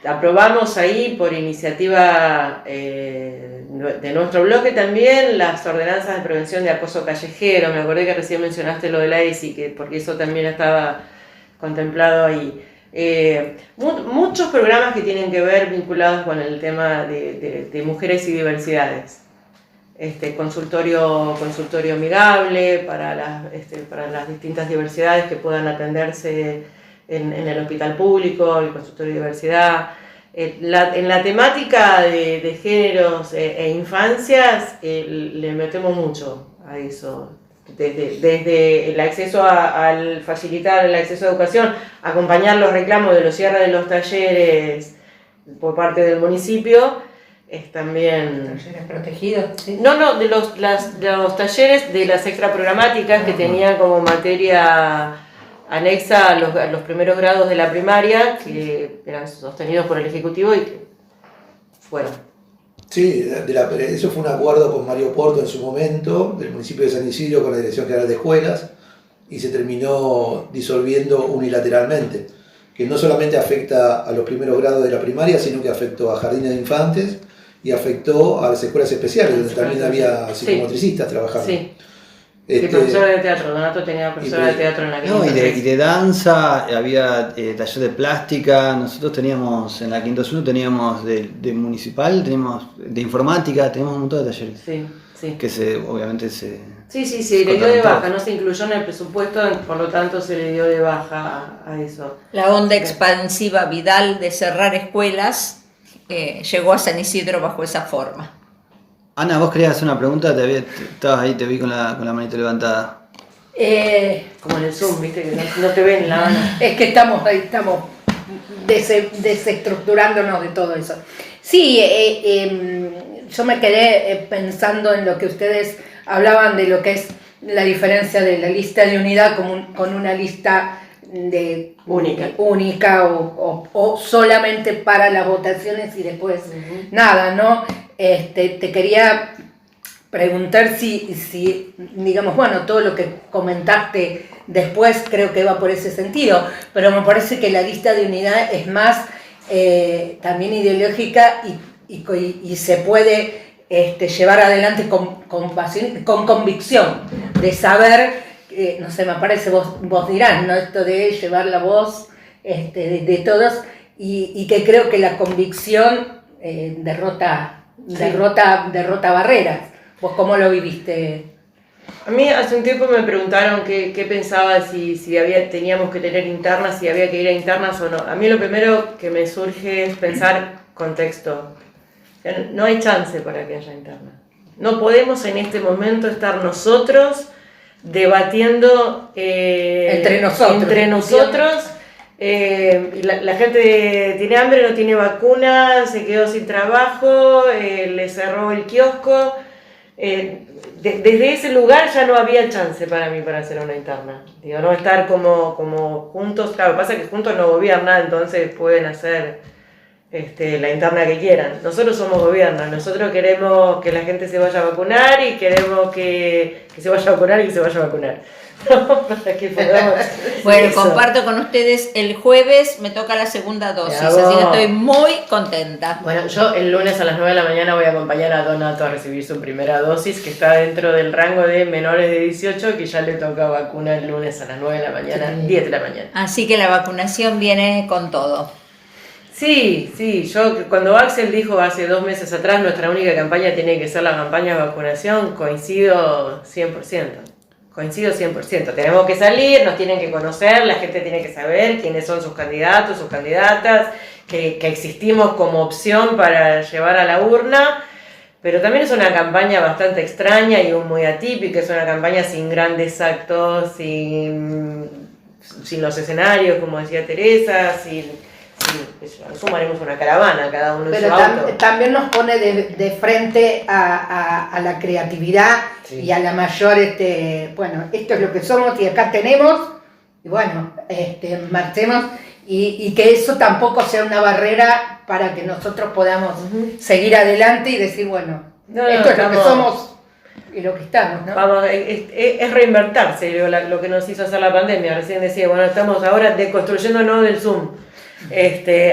Aprobamos ahí, por iniciativa de nuestro bloque también, las ordenanzas de prevención de acoso callejero. Me acordé que recién mencionaste lo de la ESI, porque eso también estaba contemplado ahí. Muchos programas que tienen que ver vinculados con el tema de mujeres y diversidades. Consultorio amigable para las distintas diversidades que puedan atenderse en el hospital público, el consultorio de diversidad. En la temática de géneros e infancias le metemos mucho a eso. Desde el acceso al facilitar el acceso a educación, acompañar los reclamos de los cierres de los talleres por parte del municipio, es también... ¿Talleres protegidos? ¿Sí? No, de los talleres de las extraprogramáticas que tenían como materia anexa a los primeros grados de la primaria, que eran sostenidos por el Ejecutivo y que fueron. Sí, eso fue un acuerdo con Mario Porto en su momento, del municipio de San Isidro, con la Dirección General de Escuelas, y se terminó disolviendo unilateralmente, que no solamente afecta a los primeros grados de la primaria, sino que afectó a jardines de infantes y afectó a las escuelas especiales, donde también había psicomotricistas trabajando. Sí. Profesora de teatro, Donato tenía profesora de teatro en la quinta. Y de danza, había taller de plástica, nosotros teníamos, en la 501 teníamos de municipal, teníamos de informática, teníamos un montón de talleres. Sí. Que obviamente se... Sí, le dio de baja, no se incluyó en el presupuesto, por lo tanto se le dio de baja a eso. La onda expansiva Vidal de cerrar escuelas llegó a San Isidro bajo esa forma. Ana, vos querías hacer una pregunta, estabas ahí, te vi con la manito levantada. Como en el Zoom, viste, que no te ven la mano. Es que estamos desestructurándonos de todo eso. Sí, yo me quedé pensando en lo que ustedes hablaban de lo que es la diferencia de la lista de unidad con una lista única o solamente para las votaciones y después nada, ¿no? Te quería preguntar si digamos, bueno, todo lo que comentaste después creo que va por ese sentido, pero me parece que la lista de unidad es más también ideológica y se puede llevar adelante con convicción, de saber, no sé, me parece, vos dirás, ¿no? Esto de llevar la voz de todos, y que creo que la convicción derrota barreras. ¿Vos cómo lo viviste? A mí hace un tiempo me preguntaron qué pensaba, si teníamos que tener internas, si había que ir a internas o no. A mí lo primero que me surge es pensar contexto. No hay chance para que haya internas. No podemos en este momento estar nosotros debatiendo entre nosotros. Y la gente tiene hambre, no tiene vacuna, se quedó sin trabajo, le cerró el kiosco. Desde ese lugar ya no había chance para mí para hacer una interna. Digo, no estar como juntos. Claro, pasa que juntos no gobiernan, entonces pueden hacer la interna que quieran. Nosotros somos gobierno, nosotros queremos que la gente se vaya a vacunar y queremos que se vaya a vacunar y que se vaya a vacunar. Para que podamos bueno, eso. Comparto con ustedes, el jueves me toca la segunda dosis, así que estoy muy contenta. Bueno, yo el lunes a las 9 de la mañana voy a acompañar a Donato a recibir su primera dosis, que está dentro del rango de menores de 18, que ya le toca vacuna el lunes a las 9 de la mañana, 10 de la mañana. Así que la vacunación viene con todo. Sí, yo cuando Axel dijo hace 2 meses atrás nuestra única campaña tiene que ser la campaña de vacunación, coincido 100%. Tenemos que salir, nos tienen que conocer, la gente tiene que saber quiénes son sus candidatos, sus candidatas, que existimos como opción para llevar a la urna, pero también es una campaña bastante extraña y muy atípica, es una campaña sin grandes actos, sin los escenarios, como decía Teresa, sumaremos una caravana, cada uno en su auto. También nos pone de frente a la creatividad, sí, y a la mayor, bueno, esto es lo que somos y acá tenemos, y bueno, marchemos, y que eso tampoco sea una barrera para que nosotros podamos seguir adelante y decir, bueno, esto es lo que somos y lo que estamos, ¿no? Vamos, es reinvertirse lo que nos hizo hacer la pandemia. Recién decía, bueno, estamos ahora deconstruyéndonos del Zoom.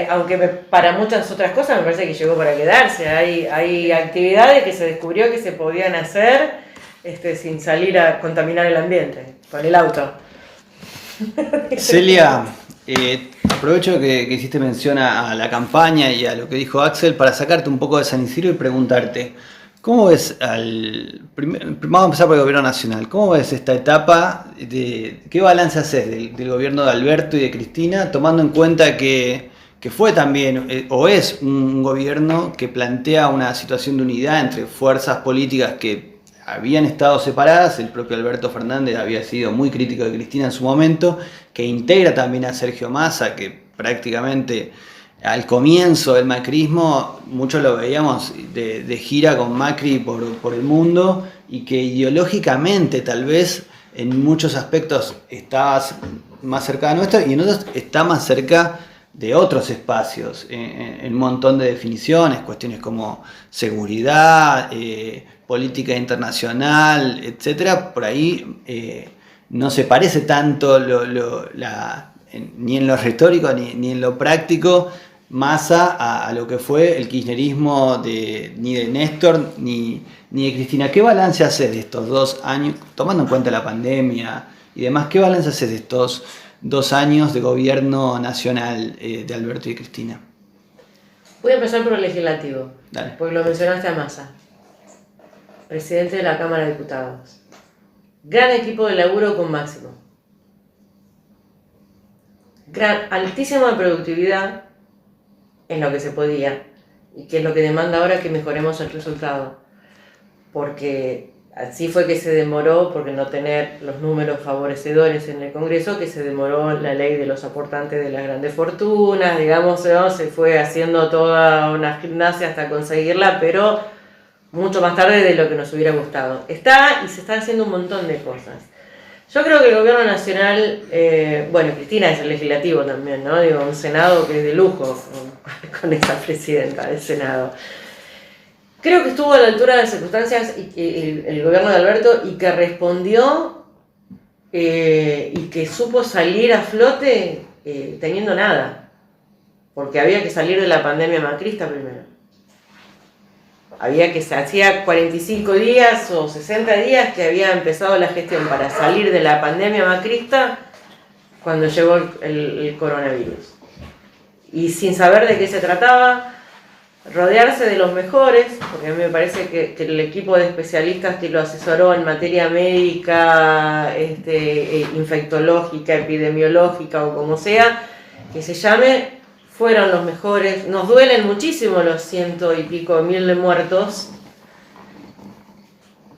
Aunque para muchas otras cosas me parece que llegó para quedarse. Hay actividades que se descubrió que se podían hacer sin salir a contaminar el ambiente con el auto. Celia, aprovecho que hiciste mención a la campaña y a lo que dijo Axel para sacarte un poco de San Isidro y preguntarte, ¿cómo ves vamos a empezar por el gobierno nacional, ¿cómo ves esta etapa? ¿Qué balance haces del gobierno de Alberto y de Cristina, tomando en cuenta que fue también, o es un gobierno que plantea una situación de unidad entre fuerzas políticas que habían estado separadas? El propio Alberto Fernández había sido muy crítico de Cristina en su momento, que integra también a Sergio Massa, que prácticamente al comienzo del macrismo muchos lo veíamos de gira con Macri por el mundo, y que ideológicamente tal vez en muchos aspectos está más cerca de nuestro y en otros está más cerca de otros espacios, en un montón de definiciones, cuestiones como seguridad, política internacional, etcétera. Por ahí no se parece tanto ni en lo retórico ni en lo práctico Massa a lo que fue el kirchnerismo ni de Néstor ni de Cristina. ¿Qué balance haces de estos 2 años, tomando en cuenta la pandemia y demás? ¿Qué balance haces de estos 2 años de gobierno nacional de Alberto y Cristina? Voy a empezar por el legislativo. Dale. Porque lo mencionaste a Massa, presidente de la Cámara de Diputados. Gran equipo de laburo con Máximo. Altísima productividad en lo que se podía, y que es lo que demanda ahora que mejoremos el resultado. Porque así fue que se demoró, porque no tener los números favorecedores en el Congreso, que se demoró la ley de los aportantes de las grandes fortunas, digamos, ¿no? Se fue haciendo toda una gimnasia hasta conseguirla, pero mucho más tarde de lo que nos hubiera gustado. Está, y se están haciendo un montón de cosas. Yo creo que el gobierno nacional, bueno, Cristina es el legislativo también, ¿no? Digo, un Senado que es de lujo con esta presidenta del Senado. Creo que estuvo a la altura de las circunstancias y el gobierno de Alberto, y que respondió y que supo salir a flote teniendo nada. porque había que salir de la pandemia macrista primero. Se hacía 45 días o 60 días que había empezado la gestión para salir de la pandemia macrista cuando llegó el coronavirus. Y sin saber de qué se trataba, rodearse de los mejores, porque a mí me parece que el equipo de especialistas que lo asesoró en materia médica, infectológica, epidemiológica o como sea, que se llame, fueron los mejores. Nos duelen muchísimo los 100 y pico mil de muertos,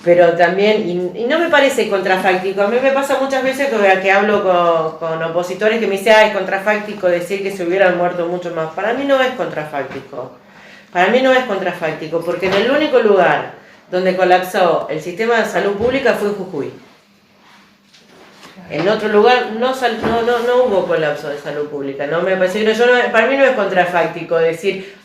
pero también, y no me parece contrafáctico, a mí me pasa muchas veces que hablo con opositores que me dicen, es contrafáctico decir que se hubieran muerto mucho más. Para mí no es contrafáctico. Para mí no es contrafáctico, porque en el único lugar donde colapsó el sistema de salud pública fue en Jujuy. En otro lugar no hubo colapso de salud pública. No me parece, para mí no es contrafáctico decir,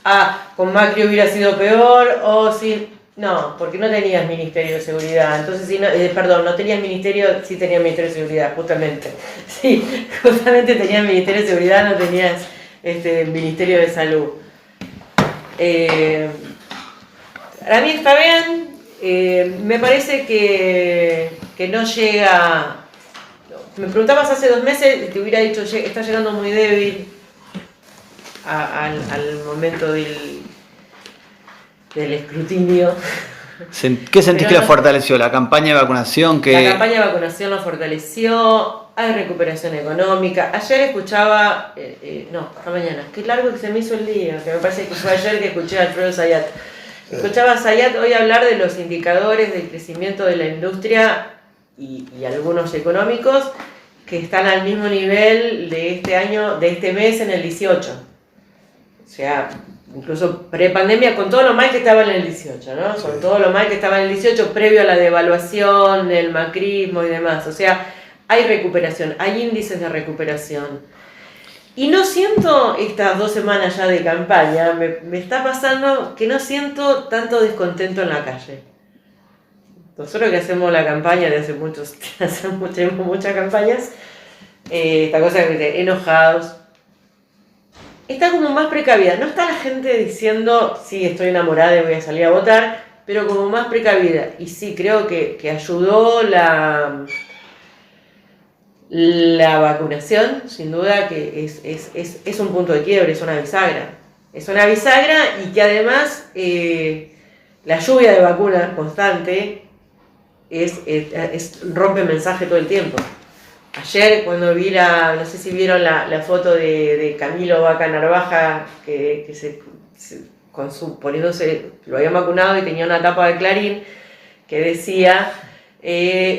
con Macri hubiera sido peor, o si... No, porque no tenías Ministerio de Seguridad. Entonces, no tenías Ministerio, sí tenías Ministerio de Seguridad, justamente. Sí, justamente tenías Ministerio de Seguridad, no tenías Ministerio de Salud. Para mí está bien, me parece que no llega. Me preguntabas hace 2 meses y te hubiera dicho, está llegando muy débil al momento del escrutinio. ¿Qué sentís que lo fortaleció? ¿La campaña de vacunación? La campaña de vacunación lo fortaleció, hay recuperación económica. Ayer escuchaba, esta mañana, qué largo que se me hizo el día, que me parece que fue ayer que escuché a Alfredo Zayat. Escuchaba a Zayat hoy hablar de los indicadores del crecimiento de la industria y algunos económicos que están al mismo nivel de este año, de este mes en el 18. O sea, incluso pre-pandemia, con todo lo mal que estaba en el 18, ¿no? Sí. Con todo lo mal que estaba en el 18, previo a la devaluación, el macrismo y demás. O sea, hay recuperación, hay índices de recuperación. Y no siento estas 2 semanas ya de campaña, me está pasando que no siento tanto descontento en la calle. Nosotros que hacemos la campaña de tenemos muchas campañas, esta cosa de enojados, está como más precavida. No está la gente diciendo, sí, estoy enamorada y voy a salir a votar, pero como más precavida. Y sí, creo que ayudó la vacunación, sin duda que es un punto de quiebre, es una bisagra. Es una bisagra y que además la lluvia de vacunas constante rompe mensaje todo el tiempo. Ayer cuando vi no sé si vieron la foto de Camilo Vaca Narvaja, que poniéndose, lo habían vacunado y tenía una tapa de Clarín que decía,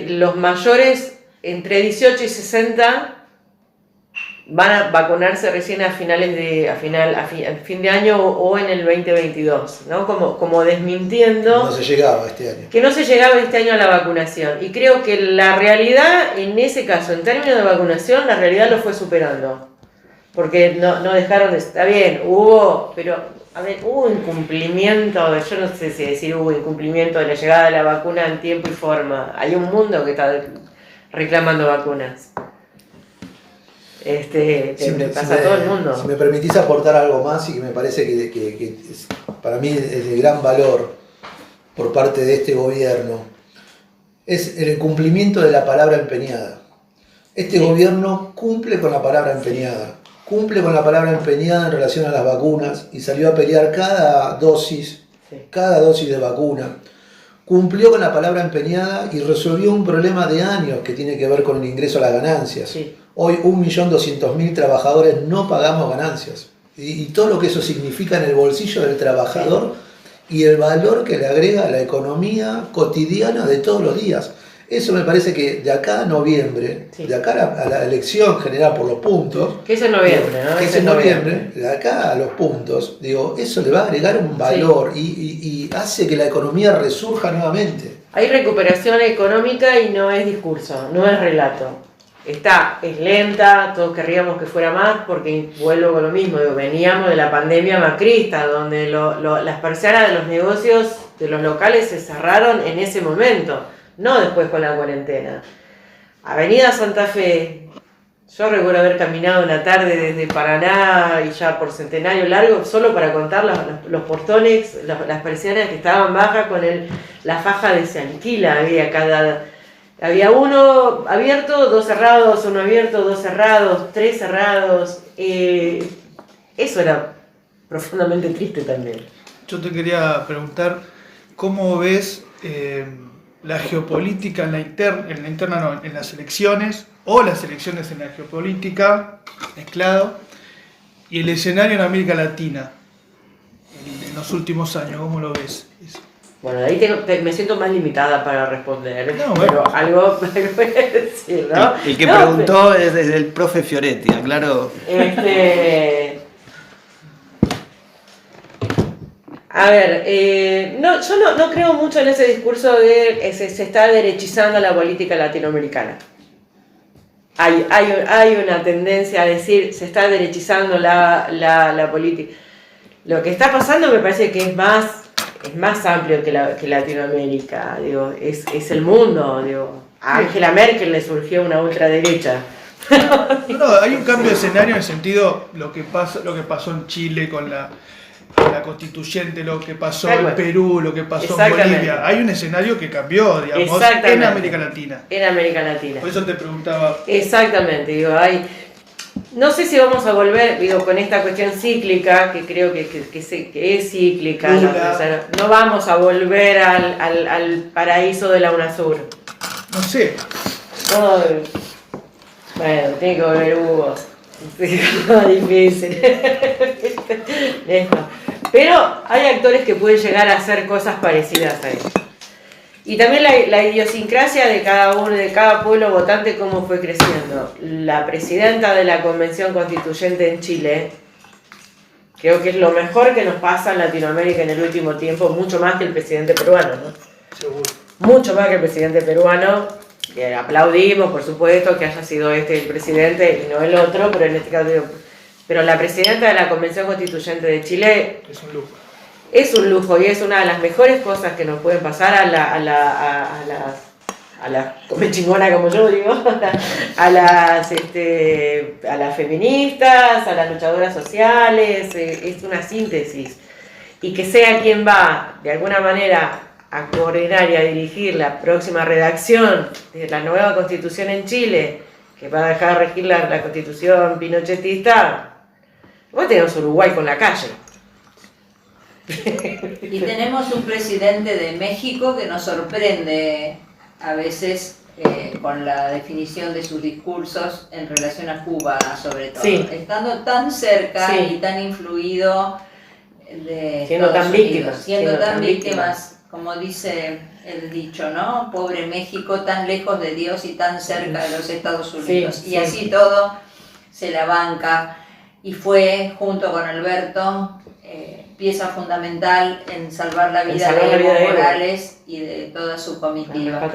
los mayores entre 18 y 60 van a vacunarse recién a fin de año o en el 2022, ¿no? Como desmintiendo no se llegaba este año. Que no se llegaba este año a la vacunación. Y creo que la realidad, en ese caso, en términos de vacunación, la realidad lo fue superando. Porque no dejaron de... Está bien, hubo incumplimiento, yo no sé si decir hubo incumplimiento de la llegada de la vacuna en tiempo y forma. Hay un mundo que está reclamando vacunas. Pasa a todo el mundo. Si me permitís aportar algo más y que me parece que para mí es de gran valor por parte de este gobierno, es el cumplimiento de la palabra empeñada. Este gobierno cumple con la palabra empeñada. Cumple con la palabra empeñada en relación a las vacunas y salió a pelear cada dosis de vacuna. Cumplió con la palabra empeñada y resolvió un problema de años que tiene que ver con el ingreso a las ganancias. Sí. Hoy 1.200.000 trabajadores no pagamos ganancias. Y todo lo que eso significa en el bolsillo del trabajador y el valor que le agrega a la economía cotidiana de todos los días. Eso me parece que de acá a noviembre, de acá a la elección general por los puntos... Que es en noviembre, ¿no? Que es en noviembre, de acá a los puntos, eso le va a agregar un valor y hace que la economía resurja nuevamente. Hay recuperación económica y no es discurso, no es relato. Es lenta, todos querríamos que fuera más, porque vuelvo con lo mismo, veníamos de la pandemia macrista, donde las persianas de los negocios, de los locales se cerraron en ese momento. No después con la cuarentena. Avenida Santa Fe, Yo recuerdo haber caminado una tarde desde Paraná y ya por Centenario Largo, solo para contar los portones, las persianas que estaban bajas con la faja de se alquila. Había uno abierto, dos cerrados, uno abierto, dos cerrados, tres cerrados. Eso era profundamente triste también. Yo te quería preguntar, ¿cómo ves la geopolítica en la interna, no, en las elecciones, o las elecciones en la geopolítica, mezclado, y el escenario en América Latina en los últimos años? ¿Cómo lo ves? Bueno, de ahí me siento más limitada para responder, No, bueno. pero algo voy a decir, ¿no? El que preguntó es el profe Fioretti, aclaro. A ver, yo no creo mucho en ese discurso de se está derechizando la política latinoamericana. Hay una tendencia a decir se está derechizando la política. Lo que está pasando me parece que es más amplio que Latinoamérica, digo, es el mundo, digo. A Angela Merkel le surgió una ultraderecha. No, hay un cambio de escenario en el sentido lo que pasó en Chile con la constituyente, lo que pasó en Perú, lo que pasó en Bolivia. Hay un escenario que cambió, digamos, en América Latina. En América Latina. Por eso te preguntaba. Exactamente, digo, no sé si vamos a volver, digo, con esta cuestión cíclica, que creo que es cíclica, no vamos a volver al paraíso de la UNASUR. No sé. No, bueno, tiene que volver Hugo. No, difícil. Pero hay actores que pueden llegar a hacer cosas parecidas a eso. Y también la idiosincrasia de cada pueblo votante, cómo fue creciendo. La presidenta de la Convención Constituyente en Chile, creo que es lo mejor que nos pasa en Latinoamérica en el último tiempo, mucho más que el presidente peruano, ¿no? Seguro. Mucho más que el presidente peruano, que aplaudimos, por supuesto, que haya sido el presidente y no el otro, pero en este caso digo, pero la presidenta de la Convención Constituyente de Chile es un lujo. Es un lujo y es una de las mejores cosas que nos pueden pasar a las come chingona, como yo digo, a las feministas, a las luchadoras sociales. Es una síntesis. Y que sea quien va, de alguna manera, a coordinar y a dirigir la próxima redacción de la nueva Constitución en Chile, que va a dejar de regir la Constitución pinochetista. Vos tenemos Uruguay con la calle. Y tenemos un presidente de México que nos sorprende a veces con la definición de sus discursos en relación a Cuba, sobre todo. Sí. Estando tan cerca y tan influido de siendo tan víctimas, como dice el dicho, ¿no? Pobre México, tan lejos de Dios y tan cerca de los Estados Unidos. Y así todo se la banca y fue, junto con Alberto, pieza fundamental en salvar la vida de Evo Morales y de toda su comitiva.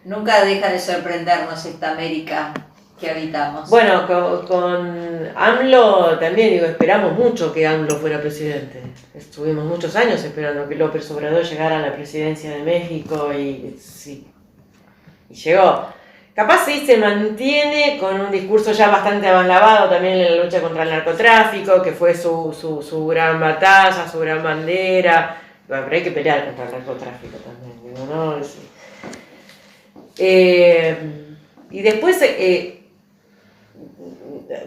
Nunca deja de sorprendernos esta América que habitamos. Bueno, con AMLO también, digo, esperamos mucho que AMLO fuera presidente. Estuvimos muchos años esperando que López Obrador llegara a la presidencia de México y llegó. Capaz sí se mantiene con un discurso ya bastante más lavado también en la lucha contra el narcotráfico, que fue su gran batalla, su gran bandera. Bueno, pero hay que pelear contra el narcotráfico también, digo, ¿no? Y después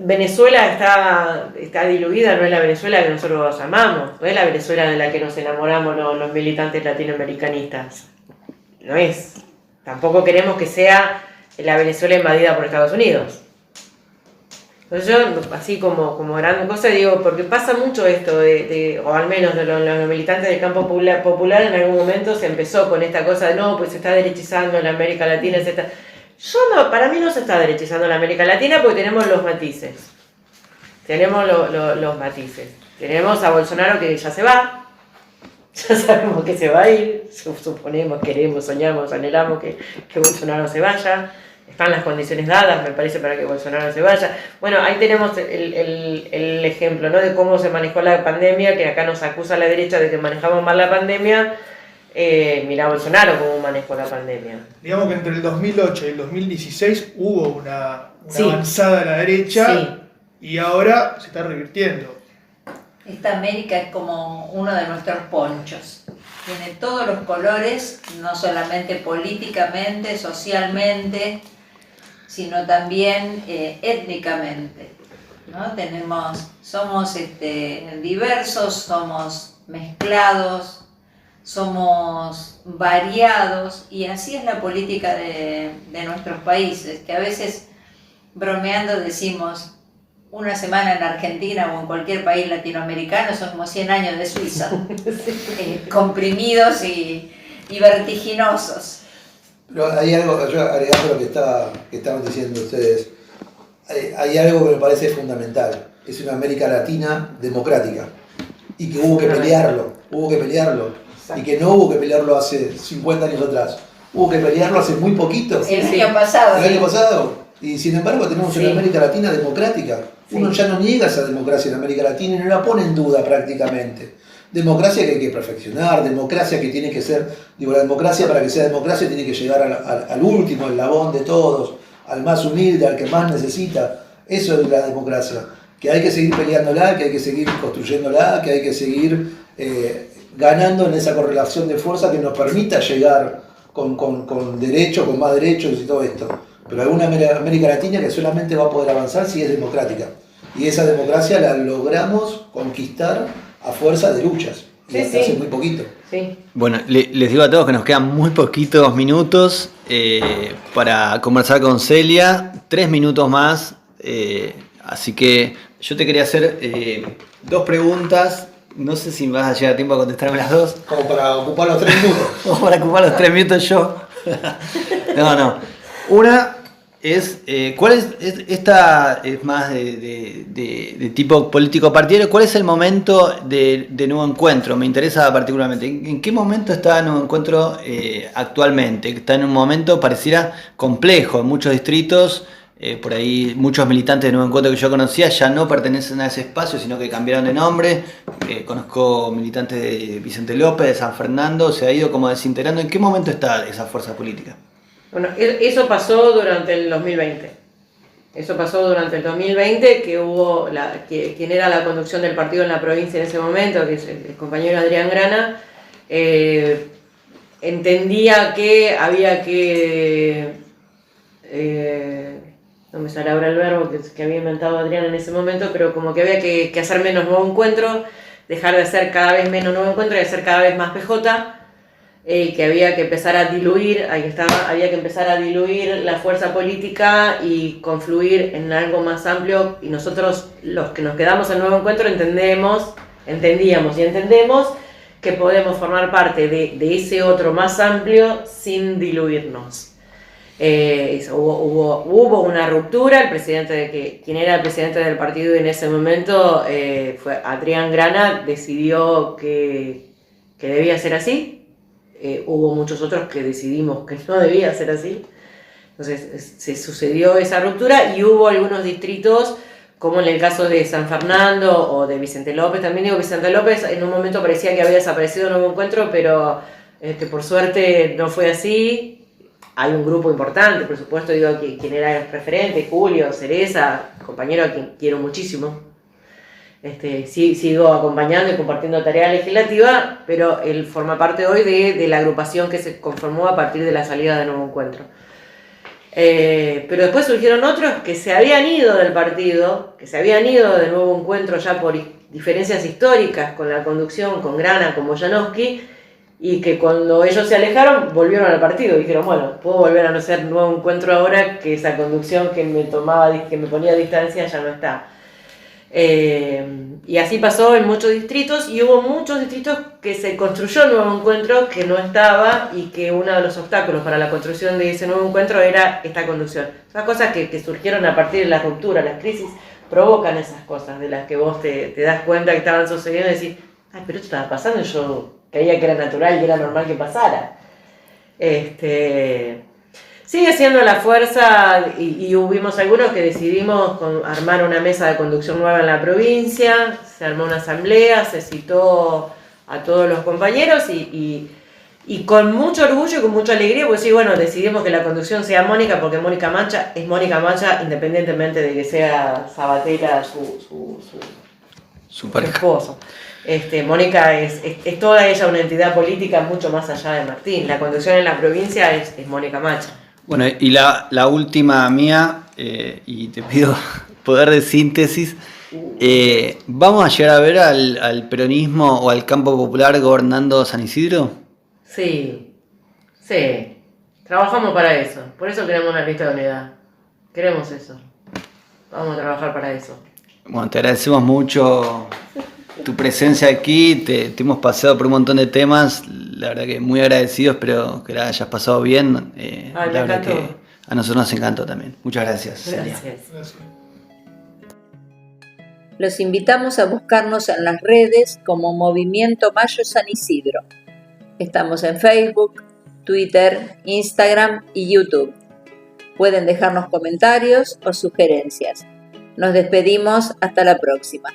Venezuela está diluida, no es la Venezuela que nosotros amamos, no es la Venezuela de la que nos enamoramos los militantes latinoamericanistas. No es. Tampoco queremos que sea la Venezuela invadida por Estados Unidos. Entonces yo, así como gran cosa, digo, porque pasa mucho esto, o al menos de los militantes del campo popular en algún momento se empezó con esta cosa de no, pues se está derechizando en la América Latina, etc. Para mí no se está derechizando en la América Latina porque tenemos los matices. Tenemos los matices. Tenemos a Bolsonaro que ya se va. Ya sabemos que se va a ir, suponemos, queremos, soñamos, anhelamos que Bolsonaro se vaya. Están las condiciones dadas, me parece, para que Bolsonaro se vaya. Bueno, ahí tenemos el ejemplo, ¿no?, de cómo se manejó la pandemia, que acá nos acusa la derecha de que manejamos mal la pandemia, Mirá Bolsonaro cómo manejó la pandemia. Digamos que entre el 2008 y el 2016 hubo una Sí. avanzada a la derecha Sí. y ahora se está revirtiendo. Esta América es como uno de nuestros ponchos. Tiene todos los colores, no solamente políticamente, socialmente, sino también étnicamente, ¿no? Somos diversos, somos mezclados, somos variados, y así es la política de nuestros países, que a veces bromeando decimos: una semana en Argentina o en cualquier país latinoamericano son como 100 años de Suiza, comprimidos y vertiginosos. Pero hay algo, yo agregando lo que estaban diciendo ustedes, hay algo que me parece fundamental. Es una América Latina democrática y que hubo que pelearlo, y que no hubo que pelearlo hace 50 años atrás, hubo que pelearlo hace muy poquito. El año pasado. El año pasado. Y sin embargo tenemos una América Latina democrática. Uno ya no niega esa democracia en América Latina y no la pone en duda prácticamente. Democracia que hay que perfeccionar, democracia que tiene que ser, la democracia para que sea democracia tiene que llegar al último eslabón de todos, al más humilde, al que más necesita. Eso es la democracia. Que hay que seguir peleándola, que hay que seguir construyéndola, que hay que seguir ganando en esa correlación de fuerza que nos permita llegar con derechos, con más derechos y todo esto. Pero hay una América Latina que solamente va a poder avanzar si es democrática. Y esa democracia la logramos conquistar a fuerza de luchas. Y hasta hace muy poquito. Sí. Bueno, les digo a todos que nos quedan muy poquitos minutos para conversar con Celia. 3 minutos más. Así que yo te quería hacer 2 preguntas. No sé si vas a llegar a tiempo a contestarme las 2. Como para ocupar los 3 minutos. Como para ocupar los 3 minutos yo. No. Una es, ¿cuál es esta es más de tipo político partidario? ¿Cuál es el momento de Nuevo Encuentro? Me interesa particularmente. ¿En qué momento está Nuevo Encuentro actualmente? Está en un momento pareciera complejo en muchos distritos. Por ahí muchos militantes de Nuevo Encuentro que yo conocía ya no pertenecen a ese espacio, sino que cambiaron de nombre. Conozco militantes de Vicente López, de San Fernando, se ha ido como desintegrando. ¿En qué momento está esa fuerza política? Bueno, eso pasó durante el 2020. Eso pasó durante el 2020, que hubo quien era la conducción del partido en la provincia en ese momento, que es el compañero Adrián Grana, entendía que había que... no me sale ahora el verbo que había inventado Adrián en ese momento, pero como que había que hacer menos Nuevo Encuentro, dejar de hacer cada vez menos Nuevo Encuentro y hacer cada vez más PJ. Que había que empezar a diluir, había que empezar a diluir la fuerza política y confluir en algo más amplio, y nosotros los que nos quedamos en Nuevo Encuentro entendíamos y entendemos que podemos formar parte de ese otro más amplio sin diluirnos. Hubo una ruptura. Quien era el presidente del partido en ese momento fue Adrián Grana, decidió que debía ser así. Hubo muchos otros que decidimos que no debía ser así. Entonces se sucedió esa ruptura y hubo algunos distritos, como en el caso de San Fernando o de Vicente López. También digo, Vicente López en un momento parecía que había desaparecido Nuevo Encuentro, pero por suerte no fue así. Hay un grupo importante, por supuesto, digo, quien era el referente, Julio, Cereza, compañero a quien quiero muchísimo. Sigo acompañando y compartiendo tarea legislativa, pero él forma parte hoy de la agrupación que se conformó a partir de la salida de Nuevo Encuentro. Pero después surgieron otros que se habían ido del partido, que se habían ido de Nuevo Encuentro ya por diferencias históricas con la conducción, con Grana, con Boyanowski, y que cuando ellos se alejaron volvieron al partido y dijeron, bueno, puedo volver a no ser Nuevo Encuentro ahora que esa conducción que me ponía a distancia ya no está. Y así pasó en muchos distritos, y hubo muchos distritos que se construyó un Nuevo Encuentro que no estaba, y que uno de los obstáculos para la construcción de ese Nuevo Encuentro era esta conducción. Esas cosas que surgieron a partir de la ruptura, las crisis provocan esas cosas de las que vos te das cuenta que estaban sucediendo y decís, ay, pero esto estaba pasando y yo creía que era natural y era normal que pasara. Sigue siendo la fuerza, y hubimos algunos que decidimos armar una mesa de conducción nueva en la provincia, se armó una asamblea, se citó a todos los compañeros y Y con mucho orgullo y con mucha alegría, pues sí, bueno, decidimos que la conducción sea Mónica, porque Mónica Macha es Mónica Macha, independientemente de que sea Sabatella su pareja. esposo. Mónica es toda ella una entidad política mucho más allá de Martín. La conducción en la provincia es Mónica Macha. Bueno, y la última mía, y te pido poder de síntesis. ¿Vamos a llegar a ver al peronismo o al campo popular gobernando San Isidro? Sí. Trabajamos para eso. Por eso queremos una lista de unidad. Queremos eso. Vamos a trabajar para eso. Bueno, te agradecemos mucho tu presencia aquí. Te hemos paseado por un montón de temas. La verdad que muy agradecidos, espero que la hayas pasado bien. La verdad que a nosotros nos encantó también. Muchas gracias. Gracias. Los invitamos a buscarnos en las redes como Movimiento Mayo San Isidro. Estamos en Facebook, Twitter, Instagram y YouTube. Pueden dejarnos comentarios o sugerencias. Nos despedimos hasta la próxima.